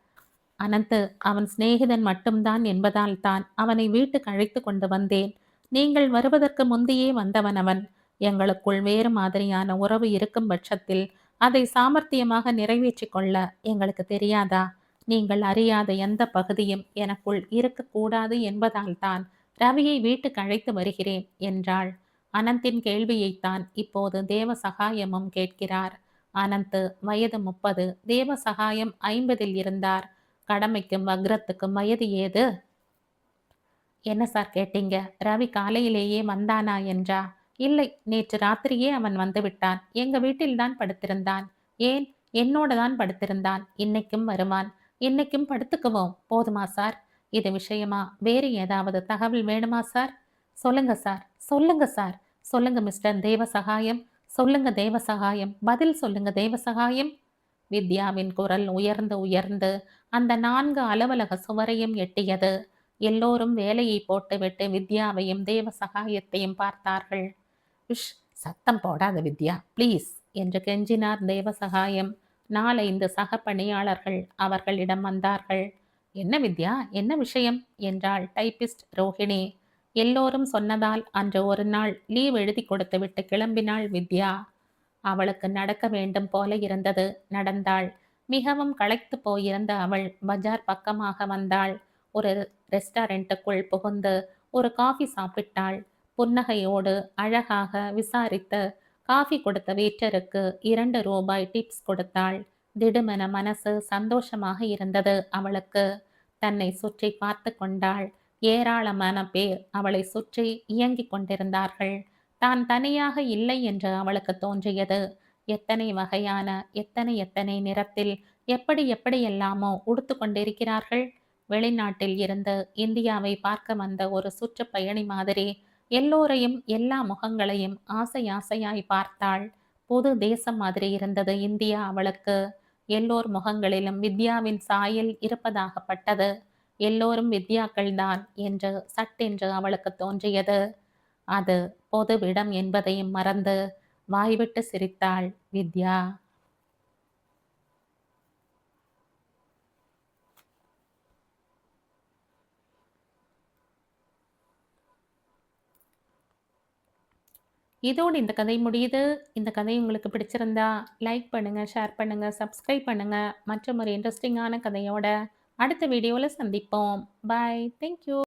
அனந்து, அவன் சிநேகிதன் மட்டும்தான் என்பதால் தான் அவனை வீட்டுக்கு அழைத்து கொண்டு வந்தேன். நீங்கள் வருவதற்கு முந்தையே வந்தவன் அவன். எங்களுக்குள் வேறு மாதிரியான உறவு இருக்கும் பட்சத்தில் அதை சாமர்த்தியமாக நிறைவேற்றிக் கொள்ள எங்களுக்கு தெரியாதா? நீங்கள் அறியாத எந்த பகுதியும் எனக்குள் இருக்கக்கூடாது என்பதால் தான் ரவியை வீட்டுக்கு அழைத்து வருகிறேன் என்றாள். அனந்தின் கேள்வியைத்தான் இப்போது தேவசகாயமும் கேட்கிறார். அனந்த் வயது 30, தேவசகாயம் 50 இருந்தார். கடமைக்கும் வக்ரத்துக்கும் வயது ஏது? என்ன சார் கேட்டீங்க? ரவி காலையிலேயே வந்தானா என்றா? இல்லை, நேற்று ராத்திரியே அவன் வந்து விட்டான். எங்க வீட்டில்தான் படுத்திருந்தான். ஏன், என்னோட தான் படுத்திருந்தான். இன்னைக்கும் வருவான். இன்னைக்கும் படுத்துக்குவோம். போதுமா சார்? இது விஷயமா வேறு ஏதாவது தகவல் வேணுமா சார்? சொல்லுங்க சார், சொல்லுங்க சார், சொல்லுங்க மிஸ்டர் தேவசகாயம், சொல்லுங்க தேவசகாயம், பதில் சொல்லுங்க தேவசகாயம். வித்யாவின் குரல் உயர்ந்து உயர்ந்து அந்த 4 அலுவலக சுவரையும் எட்டியது. எல்லோரும் வேலையை போட்டுவிட்டு வித்யாவையும் தேவசகாயத்தையும் பார்த்தார்கள். உஷ், சத்தம் போடாத வித்யா, ப்ளீஸ் என்று கெஞ்சினார் தேவசகாயம். 4-5 சக பணியாளர்கள் அவர்களிடம் வந்தார்கள். என்ன வித்யா, என்ன விஷயம் என்றாள் டைபிஸ்ட் ரோஹிணி. எல்லோரும் சொன்னதால் அன்று ஒரு நாள் லீவ் எழுதி கொடுத்துவிட்டு கிளம்பினாள் வித்யா. அவளுக்கு நடக்க வேண்டும் போல இருந்தது. நடந்தாள். மிகவும் களைத்து போயிருந்த அவள் பஜார் பக்கமாக வந்தாள். ஒரு ரெஸ்டாரண்ட்டுக்குள் புகுந்து ஒரு காஃபி சாப்பிட்டாள். புன்னகையோடு அழகாக விசாரித்து காஃபி கொடுத்த வெயிட்டருக்கு 2 ரூபாய் டிப்ஸ் கொடுத்தாள். திடுமென மனசு சந்தோஷமாக இருந்தது அவளுக்கு. தன்னை சுற்றி பார்த்து கொண்டாள். ஏராளமான பேர் அவளை சுற்றி இயங்கிக் கொண்டிருந்தார்கள். தான் தனியாக இல்லை என்று அவளுக்கு தோன்றியது. எத்தனை வகையான, எத்தனை எத்தனை நிறத்தில், எப்படி எப்படியெல்லாமோ உடுத்து கொண்டிருக்கிறார்கள். வெளிநாட்டில் இருந்து இந்தியாவை பார்க்க வந்த ஒரு சுற்றுப்பயணி மாதிரி எல்லோரையும், எல்லா முகங்களையும் ஆசை ஆசையாய் பார்த்தாள். புது தேசம் மாதிரி இருந்தது இந்தியா அவளுக்கு. எல்லோர் முகங்களிலும் வித்யாவின் சாயல் இருப்பதாகப்பட்டது. எல்லோரும் வித்யாக்கள்தான் என்று சட்டென்று அவளுக்கு தோன்றியது. அது பொதுவிடம் என்பதையும் மறந்து வாய்விட்டு சிரித்தாள் வித்யா. இதோடு இந்த கதை முடியுது. இந்த கதை உங்களுக்கு பிடிச்சிருந்தா லைக் பண்ணுங்க, ஷேர் பண்ணுங்க, சப்ஸ்கிரைப் பண்ணுங்க. மற்றும் ஒரு இன்ட்ரெஸ்டிங்கான கதையோட அடுத்த வீடியோவில் சந்திப்போம். பாய். தேங்க்யூ.